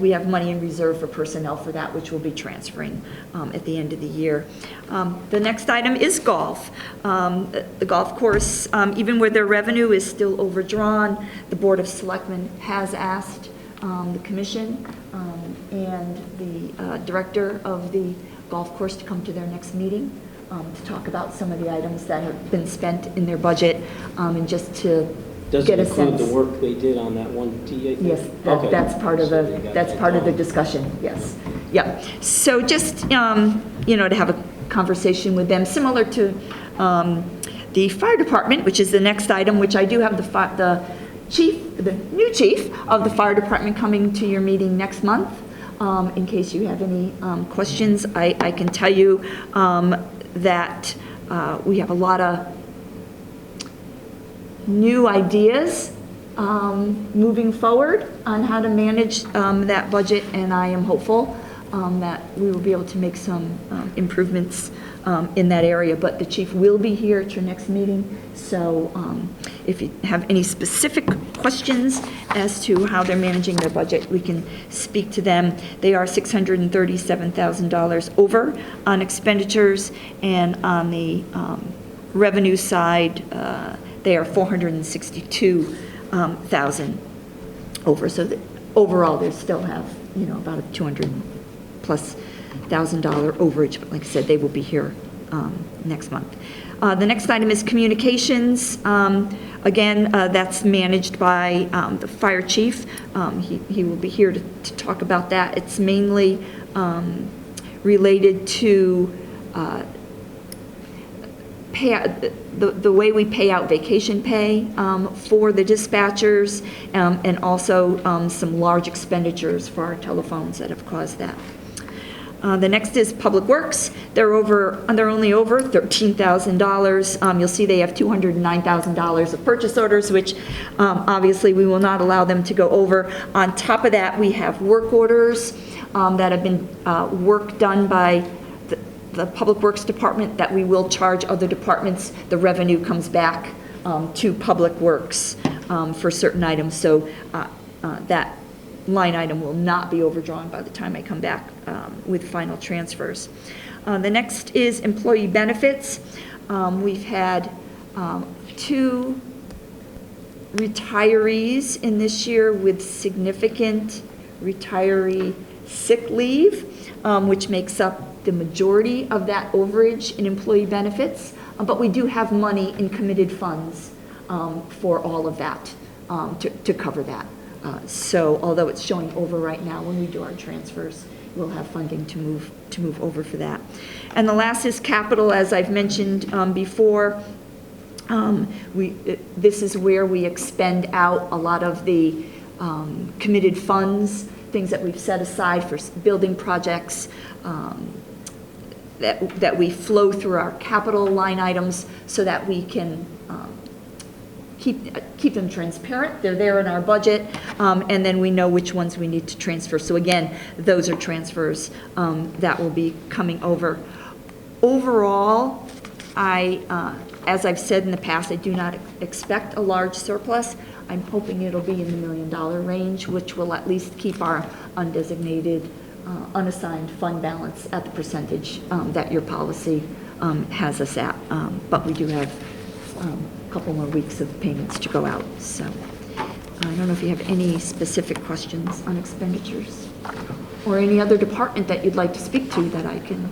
We have money in reserve for personnel for that, which we'll be transferring at the end of the year. The next item is golf. The golf course, even where their revenue is still overdrawn, the Board of Selectmen has asked the commission and the director of the golf course to come to their next meeting to talk about some of the items that have been spent in their budget and just to get a sense. Does it include the work they did on that one tee, I think? Yes, that's part of the discussion, yes. Yeah, so just, to have a conversation with them, similar to the fire department, which is the next item, which I do have the new chief of the fire department coming to your meeting next month. In case you have any questions, I can tell you that we have a lot of new ideas moving forward on how to manage that budget, and I am hopeful that we will be able to make some improvements in that area. But the chief will be here at your next meeting, so if you have any specific questions as to how they're managing their budget, we can speak to them. They are $637,000 over on expenditures, and on the revenue side, they are $462,000 over. So that overall, they still have, about a $200,000+ overage. But like I said, they will be here next month. The next item is communications. Again, that's managed by the fire chief. He will be here to talk about that. It's mainly related to the way we pay out vacation pay for the dispatchers, and also some large expenditures for our telephones that have caused that. The next is Public Works. They're only over $13,000. You'll see they have $209,000 of purchase orders, which obviously we will not allow them to go over. On top of that, we have work orders that have been work done by the Public Works Department that we will charge other departments. The revenue comes back to Public Works for certain items. So that line item will not be overdrawn by the time I come back with final transfers. The next is employee benefits. We've had 2 retirees in this year with significant retiree sick leave, which makes up the majority of that overage in employee benefits. But we do have money in committed funds for all of that, to cover that. So although it's showing over right now, when we do our transfers, we'll have funding to move over for that. And the last is capital, as I've mentioned before. This is where we expend out a lot of the committed funds, things that we've set aside for building projects, that we flow through our capital line items so that we can keep them transparent. They're there in our budget, and then we know which ones we need to transfer. So again, those are transfers that will be coming over. Overall, as I've said in the past, I do not expect a large surplus. I'm hoping it'll be in the $1 million range, which will at least keep our undesignated, unassigned fund balance at the percentage that your policy has us at. But we do have a couple more weeks of payments to go out. So I don't know if you have any specific questions on expenditures or any other department that you'd like to speak to that I can.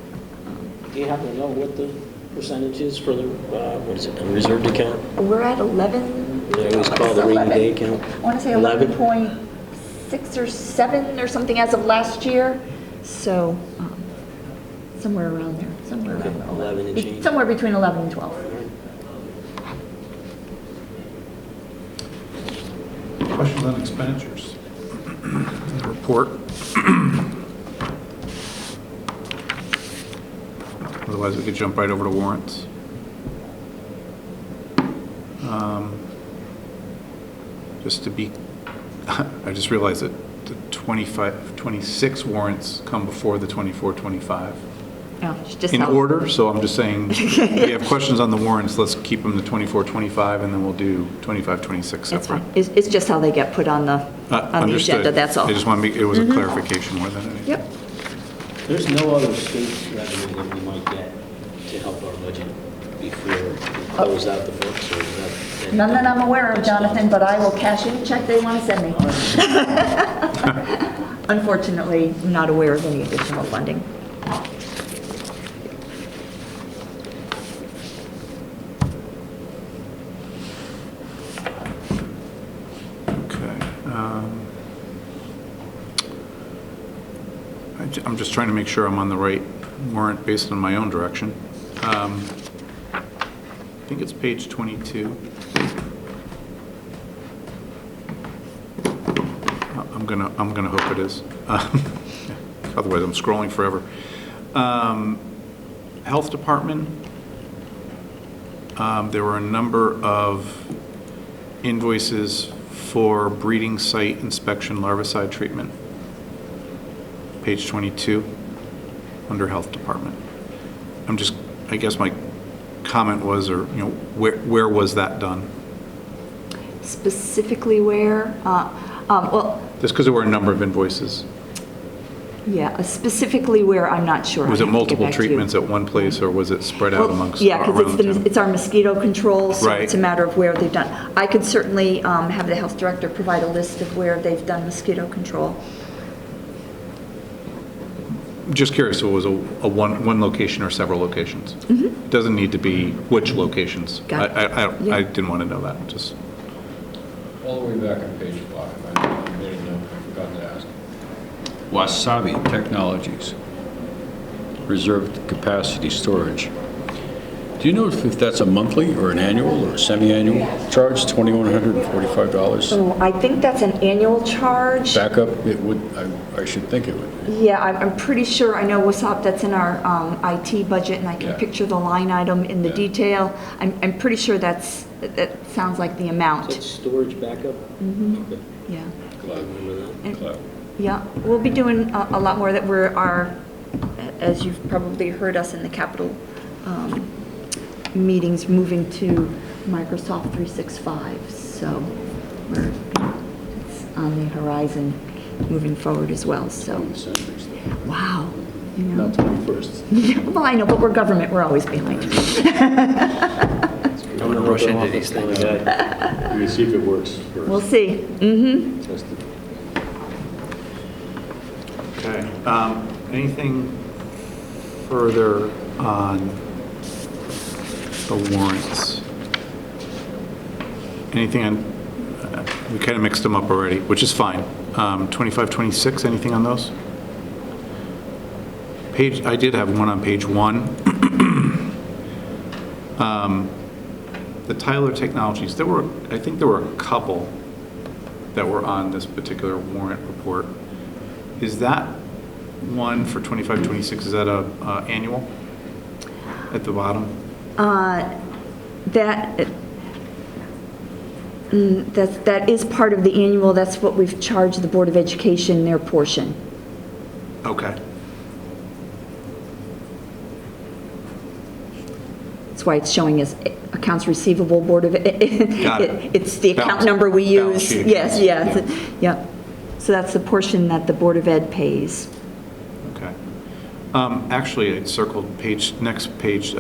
Do you happen to know what the percentage is for the, What is it, unreserved account? We're at 11. They always call the rainy day account. I want to say 11.6 or 7 or something as of last year. So somewhere around there. Somewhere around 11 and change. Somewhere between 11 and 12. Questions on expenditures? Report. Otherwise, we could jump right over to warrants. Just to be, I just realized that the 26 warrants come before the 24, 25. Yeah, just In how- order, so I'm just saying, if you have questions on the warrants, let's keep them to 24, 25, and then we'll do 25, 26 That's separate. fine. It's just how they get put on the Understood. agenda, that's all. I just want to make, it was a clarification more than anything. Yep. There's no other state revenue that we might get to help our budget before we close out the books, or is that? None that I'm aware of, Jonathan, but I will cash in a check they want to send me. Unfortunately, I'm not aware of any additional funding. Okay. I'm just trying to make sure I'm on the right warrant based on my own direction. I think it's page 22. I'm gonna hope it is. Otherwise, I'm scrolling forever. Health Department. There were a number of invoices for breeding site inspection larvicide treatment. Page 22, under Health Department. I guess my comment was, or, where was that done? Specifically where, well, Just because there were a number of invoices. yeah, specifically where, I'm not sure. Was I it have to get multiple back to you. treatments at one place, or was it spread out Well, amongst? yeah, because around the town? it's our mosquito control, so Right. it's a matter of where they've done. I could certainly have the health director provide a list of where they've done mosquito control. Just curious, if it was a one location or several locations? It doesn't need to be which locations. Mm-hmm. Got it. I Yeah. didn't want to know that, just. All the way back on page 5, I made a note, I forgot to ask. Wasabi Technologies, reserved capacity storage. Do you know if that's a monthly or an annual or a semi-annual charge, $2,145? So I think that's an annual charge. Backup, it would, I should think it would. Yeah, I'm pretty sure, I know WASOP, that's in our IT budget, and I can Yeah. picture the line item in the Yeah. detail. I'm pretty sure that sounds like the Is that amount. storage backup? Okay. Yeah. Cloud. Remember that? And- Cloud. Yeah, we'll be doing a lot more that as you've probably heard us in the capital meetings, moving to Microsoft 365. So it's on the horizon moving forward as well, so, wow. You know. Not 21st. Well, I know, but we're government, we're always behind. Don't want to rush into these things. You can see if it works first. We'll see. Mm-hmm. Test it. Okay. Anything further on the warrants? Anything on, we kind of mixed them up already, which is fine. 25, 26, anything on those? I did have one on page 1. The Tyler Technologies, I think there were a couple that were on this particular warrant report. Is that one for 25, 26, is that a annual at the bottom? That is part of the annual, that's what we've charged the Board of Education, their portion. Okay. That's why it's showing as accounts receivable Board of, Got it. it's the account Balance- number we balance use. sheet Yes, accounts. yes, yep. So that's the portion that the Board of Ed pays. Okay. Actually, I circled next page,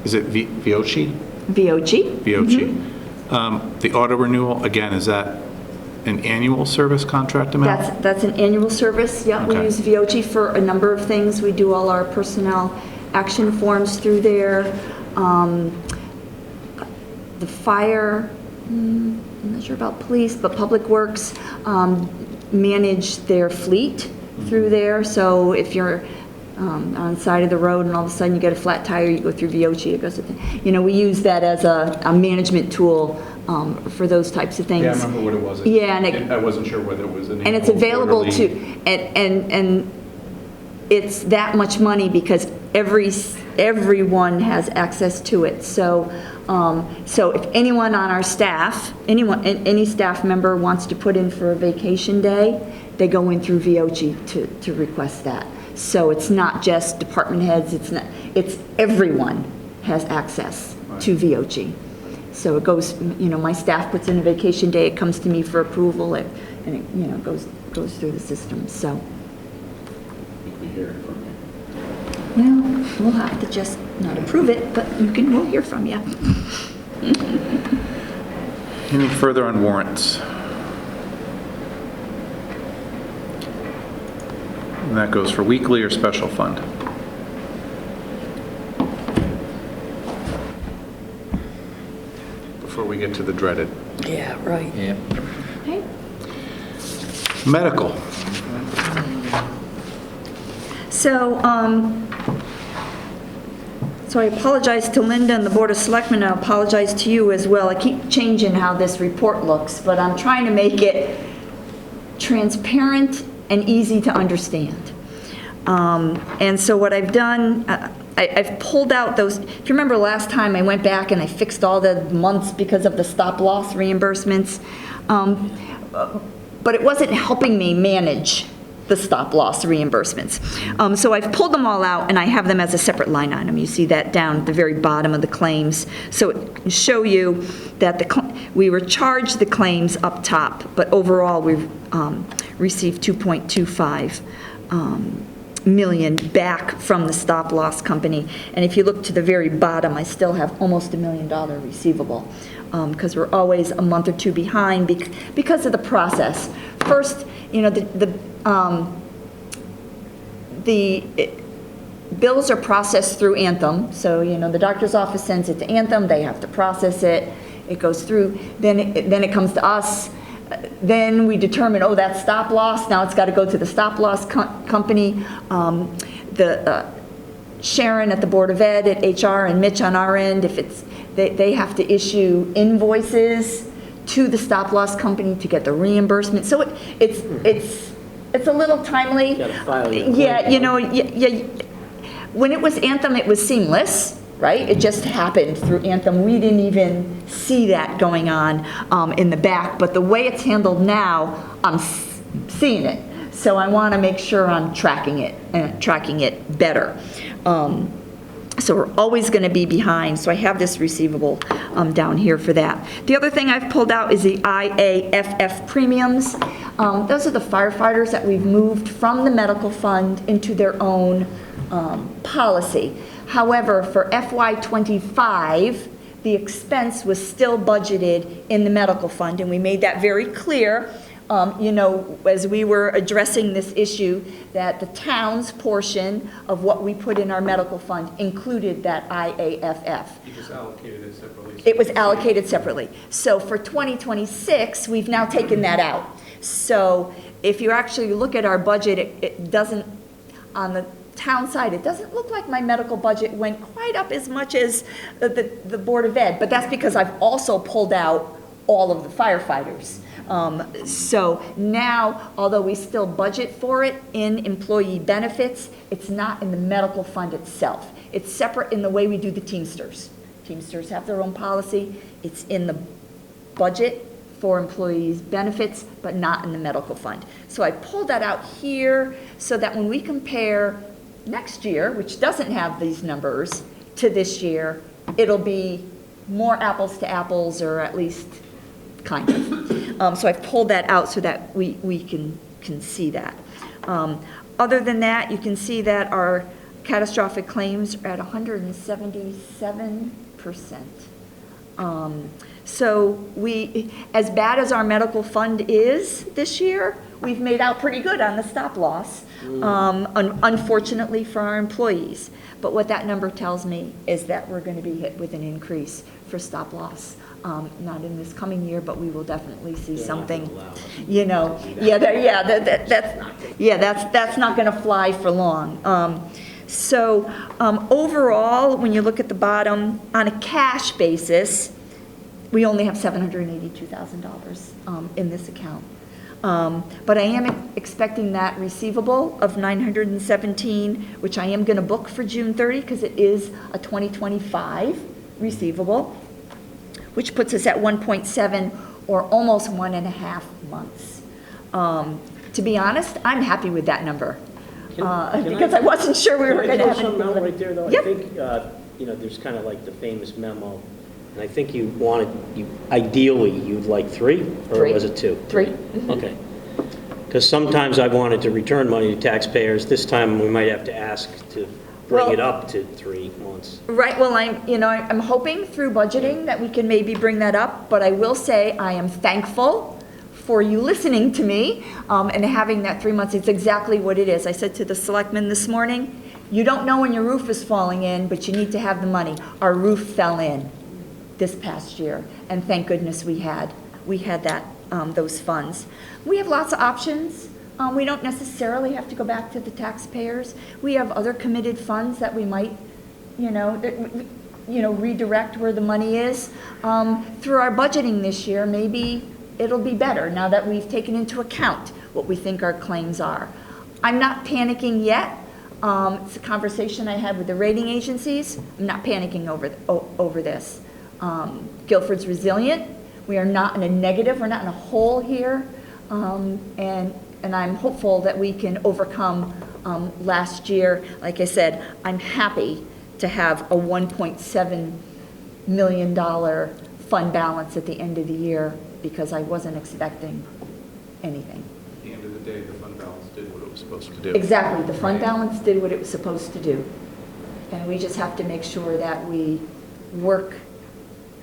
is it VOCI? VOG? VOCI. The auto renewal, again, is that an annual service contract amount? That's an annual service, yeah. We Okay. use VOG for a number of things. We do all our personnel action forms through there. The fire, I'm not sure about police, but Public Works manage their fleet through there. So if you're on the side of the road and all of a sudden you get a flat tire, you go through VOG, it goes to, we use that as a management tool for those types of things. Yeah, I remember what it was. Yeah, and I wasn't sure whether it was an and it's annual, available quarterly. to, and it's that much money because everyone has access to it. So, so if anyone on our staff, any staff member wants to put in for a vacation day, they go in through VOG to request that. So it's not just department heads, it's everyone has access to VOG. So it goes, my staff puts in a vacation day, it comes to me for approval, and it goes through the system, so. You'll be hearing from me. Well, we'll have to just not approve it, but we'll hear from you. Anything further on warrants? And that goes for weekly or special fund? Before we get to the dreaded. Yeah, right. Yeah. Okay. Medical. So, so I apologize to Linda and the Board of Selectmen, I apologize to you as well. I keep changing how this report looks, but I'm trying to make it transparent and easy to understand. And so what I've done, I I've pulled out those, if you remember last time, I went back and I fixed all the months because of the stop-loss reimbursements. But it wasn't helping me manage the stop-loss reimbursements. So I've pulled them all out, and I have them as a separate line item. You see that down at the very bottom of the claims. So it can show you that we were charged the claims up top, but overall, we've received 2.25 million back from the stop-loss company. And if you look to the very bottom, I still have almost $1 million receivable, because we're always a month or two behind because of the process. First, the bills are processed through Anthem, so, the doctor's office sends it to Anthem, they have to process it, it goes through, then it comes to us, then we determine, oh, that's stop loss, now it's got to go to the stop loss company. Sharon at the Board of Ed, at HR, and Mitch on our end, they have to issue invoices to the stop loss company to get the reimbursement. So it's a little timely. You gotta file your Yeah, when it was Anthem, it was seamless, right? It just happened through Anthem. We didn't even see that going on in the back, but the way it's handled now, I'm seeing it. So I want to make sure I'm tracking it better. So we're always going to be behind. So I have this receivable down here for that. The other thing I've pulled out is the IAFF premiums. Those are the firefighters that we've moved from the medical fund into their own policy. However, for FY25, the expense was still budgeted in the medical fund, and we made that very clear. As we were addressing this issue, that the town's portion of what we put in our medical fund included that IAFF. You just allocated it separately. It was allocated separately. So for 2026, we've now taken that out. So if you actually look at our budget, it doesn't, on the town side, it doesn't look like my medical budget went quite up as much as the Board of Ed, but that's because I've also pulled out all of the firefighters. So now, although we still budget for it in employee benefits, it's not in the medical fund itself. It's separate in the way we do the Teamsters. Teamsters have their own policy. It's in the budget for employees' benefits, but not in the medical fund. So I pulled that out here so that when we compare next year, which doesn't have these numbers, to this year, it'll be more apples to apples, or at least kind of. So I've pulled that out so that we can see that. Other than that, you can see that our catastrophic claims are at 177%. So we, as bad as our medical fund is this year, we've made out pretty good on the stop loss, unfortunately for our employees. But what that number tells me is that we're going to be hit with an increase for stop loss. Not in this coming year, but we will definitely see something, that's not going to fly for long. Overall, when you look at the bottom, on a cash basis, we only have $782,000 in this account. But I am expecting that receivable of $917, which I am going to book for June 30, because it is a 2025 receivable, which puts us at 1.7 or almost 1.5 months. To be honest, I'm happy with that number, because I wasn't sure we were going to have something out right there, though? Yep. I think, there's kind of like the famous memo, and I think ideally, you'd like 3, or 3. was it 2? 3. Okay. Because sometimes I've wanted to return money to taxpayers. This time, we might have to ask to bring it up to 3 months. Right, well, I'm hoping through budgeting that we can maybe bring that up, but I will say I am thankful for you listening to me and having that 3 months. It's exactly what it is. I said to the selectmen this morning, you don't know when your roof is falling in, but you need to have the money. Our roof fell in this past year, and thank goodness we had that those funds. We have lots of options. We don't necessarily have to go back to the taxpayers. We have other committed funds that we might, redirect where the money is. Through our budgeting this year, maybe it'll be better now that we've taken into account what we think our claims are. I'm not panicking yet. It's a conversation I had with the rating agencies. I'm not panicking over this. Guilford's resilient. We are not in a negative, we're not in a hole here. And I'm hopeful that we can overcome last year. Like I said, I'm happy to have a $1.7 million fund balance at the end of the year because I wasn't expecting anything. At the end of the day, the fund balance did what it was supposed to do. Exactly, the fund balance did what it was supposed to do. And we just have to make sure that we work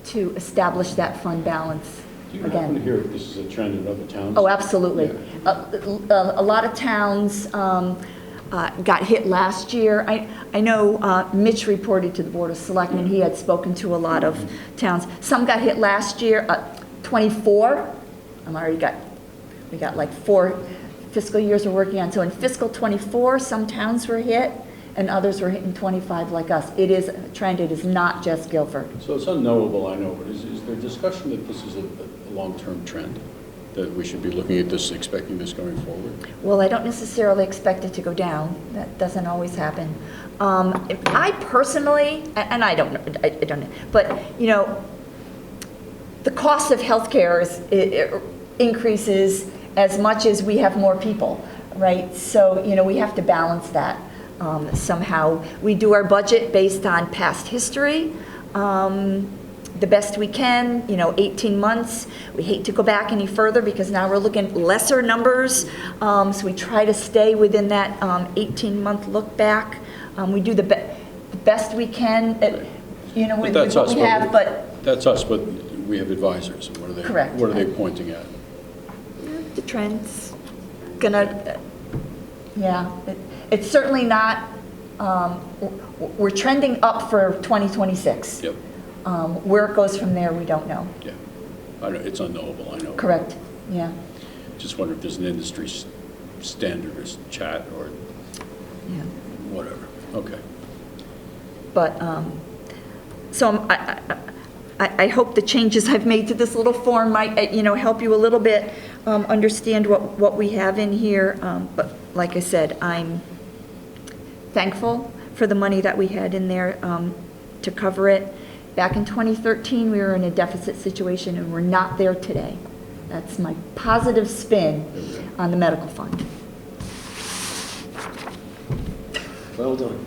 to establish that fund balance Do you happen to again. hear if this is a trend in other towns? Oh, absolutely. Yeah. A lot of towns got hit last year. I know Mitch reported to the Board of Selectmen, he had spoken to a lot of towns. Some got hit last year, 24. We got like 4 fiscal years we're working on. So in fiscal 24, some towns were hit and others were hit in 25 like us. It is a trend, it is not just Guilford. So it's unknowable, I know, but is there discussion that this is a long-term trend? That we should be looking at this, expecting this going forward? Well, I don't necessarily expect it to go down. That doesn't always happen. I personally, and I don't know, but, you know, the cost of healthcare it increases as much as we have more people, right? So, you know, we have to balance that somehow. We do our budget based on past history. The best we can, you know, 18 months. We hate to go back any further because now we're looking at lesser numbers. So we try to stay within that 18-month look back. We do the best we can, you know, with what we have, but... That's us, but we have advisors. What are they? Correct. What are they pointing at? The trend's gonna, yeah, it's certainly not, we're trending up for 2026. Yep. Where it goes from there, we don't know. Yeah. I know, it's unknowable, I know. Correct, yeah. Just wonder if there's an industry standard or chat or Yeah. whatever. Okay. But, so I hope the changes I've made to this little form might, you know, help you a little bit understand what we have in here. But like I said, I'm thankful for the money that we had in there to cover it. Back in 2013, we were in a deficit situation, and we're not there today. That's my positive spin on the medical fund. Well done.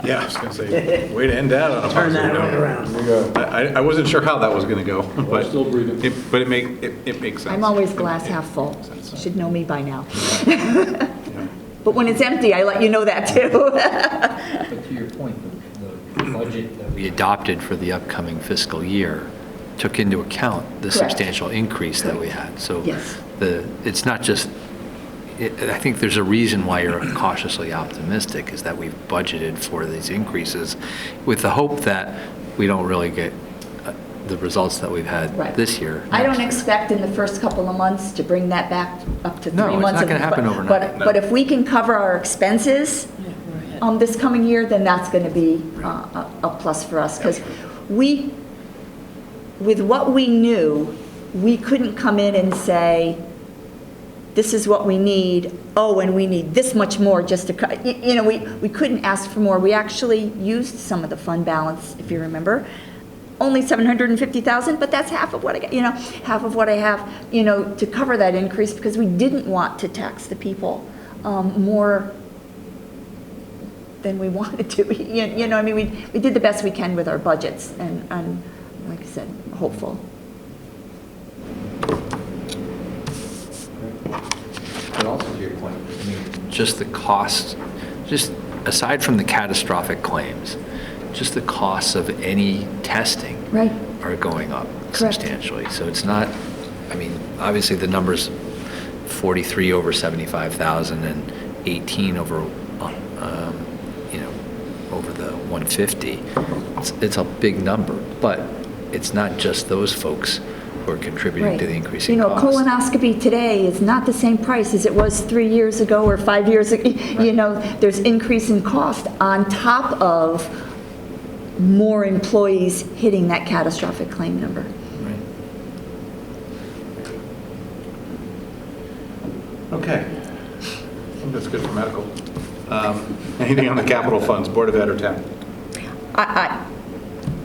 Yeah, I was going to say, way to end that on a Turn that positive right note. around. There you go. I wasn't sure how that was going to go, but still breathing. it makes sense. I'm always glass half full. You should know me by now. But when it's empty, I let you know that too. But to your point, the budget that we adopted for the upcoming fiscal year took into account the Correct. substantial increase that we had. So Yes. it's not just, I think there's a reason why you're cautiously optimistic, is that we've budgeted for these increases with the hope that we don't really get the results that we've had Right. this year. I don't expect in the first couple of months to bring that back up to 3 No, it's months. not gonna happen overnight. But if we can cover our expenses this coming year, then that's going to be a plus for us. Because with what we knew, we couldn't come in and say, this is what we need, oh, and we need this much more just to, you know, we couldn't ask for more. We actually used some of the fund balance, if you remember. Only $750,000, but that's half of what I got, you know, half of what I have, you know, to cover that increase, because we didn't want to tax the people more than we wanted to. You know, I mean, we did the best we can with our budgets, and I'm, like I said, hopeful. But also to your point, I mean, just the cost, just aside from the catastrophic claims, just the costs of any testing Right. are going up Correct. substantially. So it's not, I mean, obviously the numbers 43 over 75,000 and 18 over, you know, over the 150. It's a big number, but it's not just those folks who are contributing to the increase in You know, cost. colonoscopy today is not the same price as it was 3 years ago or 5 years ago. You know, there's increase in cost on top of more employees hitting that catastrophic claim number. Right. Okay. I think that's good for medical. Anything on the capital funds, Board of Ed or town?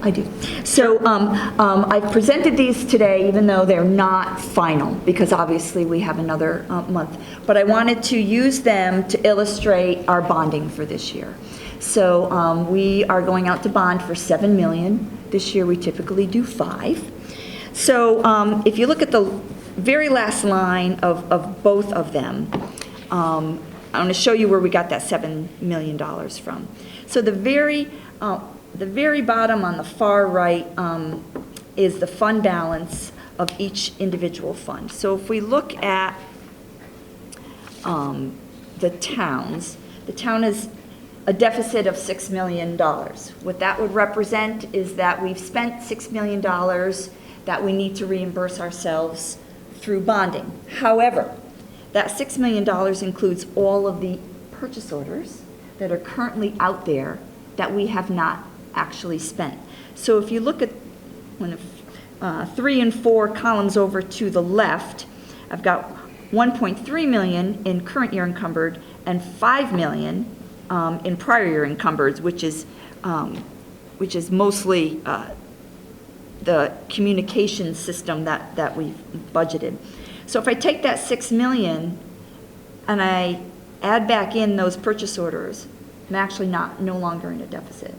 I do. So I've presented these today, even though they're not final, because obviously we have another month. But I wanted to use them to illustrate our bonding for this year. So we are going out to bond for $7 million. This year we typically do $5 million. So if you look at the very last line of both of them, I'm going to show you where we got that $7 million from. So the very bottom on the far right is the fund balance of each individual fund. So if we look at the towns, the town is a deficit of $6 million. What that would represent is that we've spent $6 million that we need to reimburse ourselves through bonding. However, that $6 million includes all of the purchase orders that are currently out there that we have not actually spent. So if you look at 3 and 4 columns over to the left, I've got 1.3 million in current year encumbered and 5 million in prior year encumbered, which is mostly the communication system that we've budgeted. So if I take that 6 million and I add back in those purchase orders, I'm actually no longer in a deficit.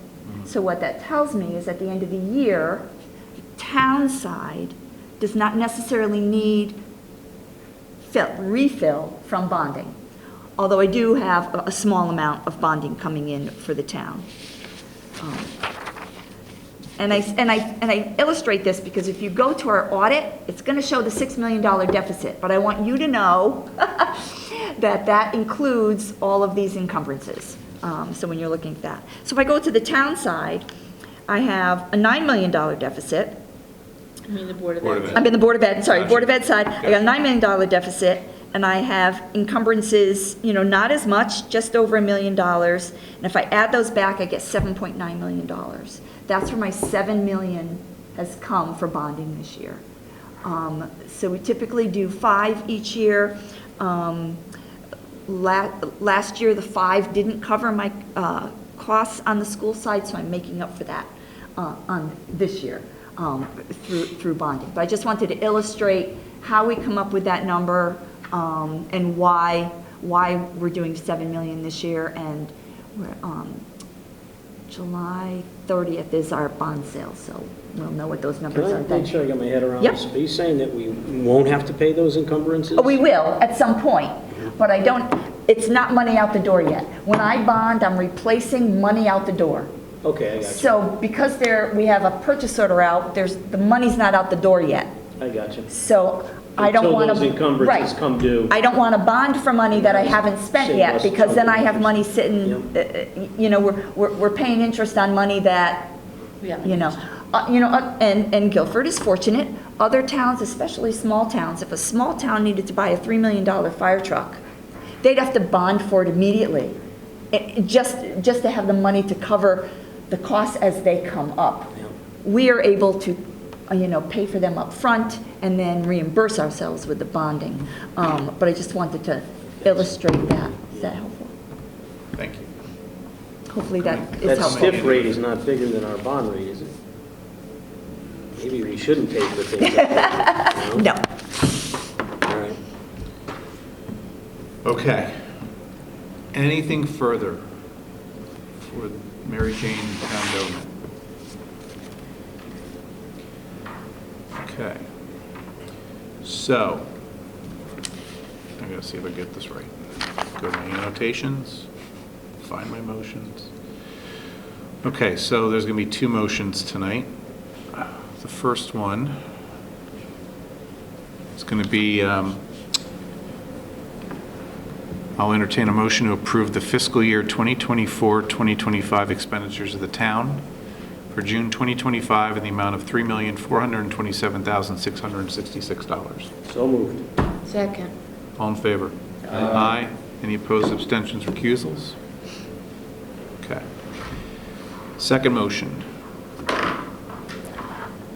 So what that tells me is at the end of the year, the town side does not necessarily need refill from bonding, although I do have a small amount of bonding coming in for the town. And I illustrate this because if you go to our audit, it's going to show the $6 million deficit, but I want you to know that includes all of these encumbrances. So when you're looking at that. So if I go to the town side, I have a $9 million deficit. I mean, the Board of Ed. I'm in the Board of Ed, sorry, Gotcha. Board of Ed side. I got a $9 million deficit, and I have encumbrances, not as much, just over $1 million. And if I add those back, I get $7.9 million. That's where my $7 million has come for bonding this year. So we typically do 5 each year. Last year, the 5 didn't cover my costs on the school side, so I'm making up for that on this year through bonding. But I just wanted to illustrate how we come up with that number and why we're doing $7 million this year, and we're, July 30th is our bond sale, so we'll know what those numbers Can are I then. make sure I got my head around Yep. this? Are you saying that we won't have to pay those encumbrances? Oh, we will at some point, but it's not money out the door yet. When I bond, I'm replacing money out the door. Okay, I got you. So because we have a purchase order out, the money's not out the door yet. I got you. So I don't want to. Until those encumbrances come due. I don't want to bond for money that I haven't spent Save yet, us because then I have trouble. money sitting, we're paying interest on money that, Yeah. and Guilford is fortunate. Other towns, especially small towns, if a small town needed to buy a $3 million fire truck, they'd have to bond for it immediately, just to have the money to cover the costs as they come up. Yeah. We are able to, pay for them up front and then reimburse ourselves with the bonding. But I just wanted to illustrate that. Is that helpful? Thank you. Hopefully that is That helpful. stiff rate is not bigger than our bond rate, is it? Maybe we shouldn't pay for things like that. No. All right. Okay. Anything further for Mary Jane Town Government? Okay. So, I gotta see if I get this right. Go to my annotations, find my motions. Okay, so there's gonna be 2 motions tonight. The first one is gonna be, I'll entertain a motion to approve the fiscal year 2024-2025 expenditures of the town for June 2025 in the amount of $3,427,666. So moved. Second. All in favor? Aye. Any opposed, abstentions, recusals? Okay. Second motion.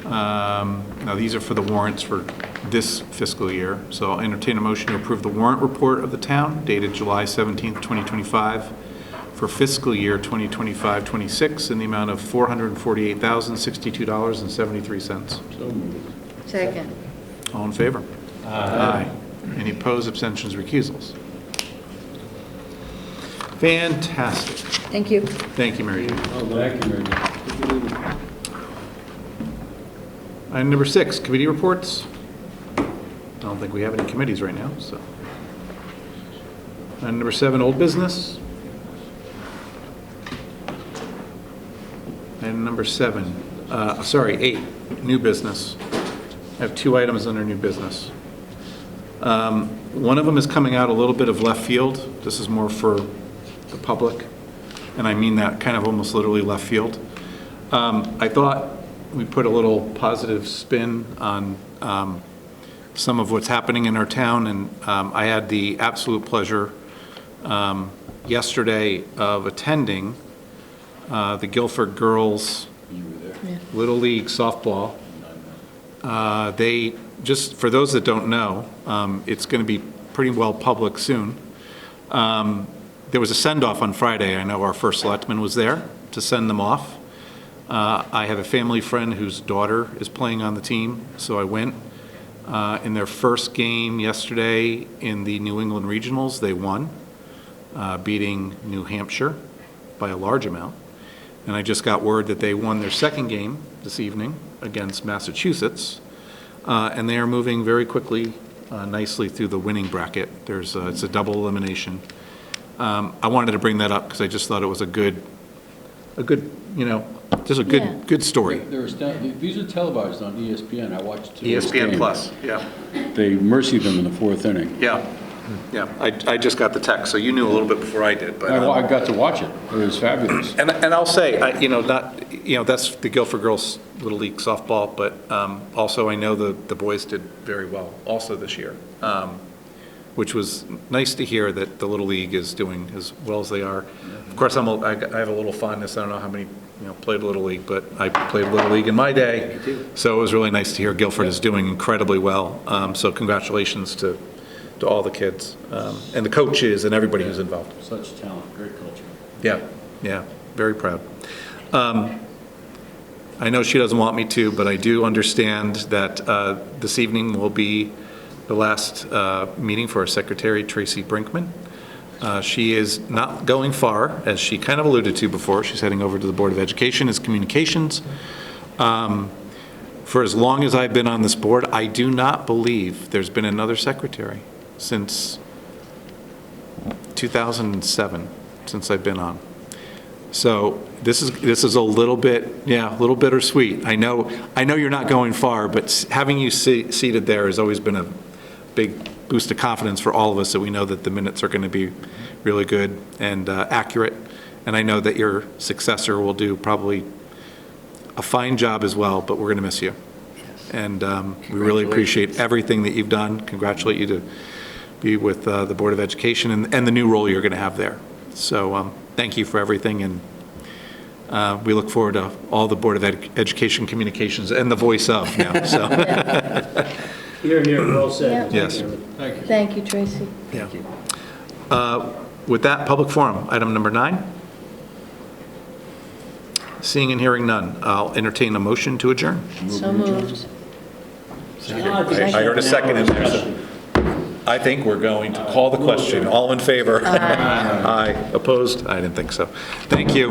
Now, these are for the warrants for this fiscal year, so I'll entertain a motion to approve the warrant report of the town dated July 17th, 2025 for fiscal year 2025-26 in the amount of $448,062.73. So moved. Second. All in favor? Aye. Any opposed, abstentions, recusals? Fantastic. Thank you. Thank you, Mary Jane. Oh, thank you, Mary Jane. Item number 6, committee reports. I don't think we have any committees right now, so. Item number 7, old business. Item number 8, new business. I have 2 items under new business. One of them is coming out a little bit of left field. This is more for the public, and I mean that kind of almost literally left field. I thought we put a little positive spin on some of what's happening in our town, and I had the absolute pleasure yesterday of attending the Guilford Girls Little League softball. They, just for those that don't know, it's going to be pretty well public soon. There was a send-off on Friday. I know our first selectman was there to send them off. I have a family friend whose daughter is playing on the team, so I went. In their first game yesterday in the New England Regionals, they won, beating New Hampshire by a large amount. And I just got word that they won their second game this evening against Massachusetts, and they are moving very quickly, nicely through the winning bracket. It's a double elimination. I wanted to bring that up because I just thought it was a good, just a good story. These are televised on ESPN. I watched two. ESPN Plus, yeah. They mercied them in the 4th inning. Yeah. I just got the text, so you knew a little bit before I did, but. I got to watch it. It was fabulous. And I'll say, that's the Guilford Girls Little League softball, but also I know the boys did very well also this year, which was nice to hear that the Little League is doing as well as they are. Of course, I have a little fondness. I don't know how many played Little League, but I played Little League in my day. So it was really nice to hear Guilford is doing incredibly well. So congratulations to all the kids and the coaches and everybody who's involved. Such talent, great culture. Yeah, very proud. I know she doesn't want me to, but I do understand that this evening will be the last meeting for our secretary, Tracy Brinkman. She is not going far, as she kind of alluded to before. She's heading over to the Board of Education as communications. For as long as I've been on this board, I do not believe there's been another secretary since 2007, since I've been on. So this is a little bit, a little bittersweet. I know you're not going far, but having you seated there has always been a big boost of confidence for all of us, that we know that the minutes are going to be really good and accurate. And I know that your successor will do probably a fine job as well, but we're going to miss you. And we really appreciate everything that you've done. Congratulate you to be with the Board of Education and the new role you're going to have there. So thank you for everything, and we look forward to all the Board of Education communications and the voice of now. So. Here, well said. Yes. Thank you. Thank you, Tracy. Yeah. With that, public forum, item number 9. Seeing and hearing none, I'll entertain a motion to adjourn. So moved. I heard a second in there. So I think we're going to call the question. All in favor? Aye. Opposed? I didn't think so. Thank you.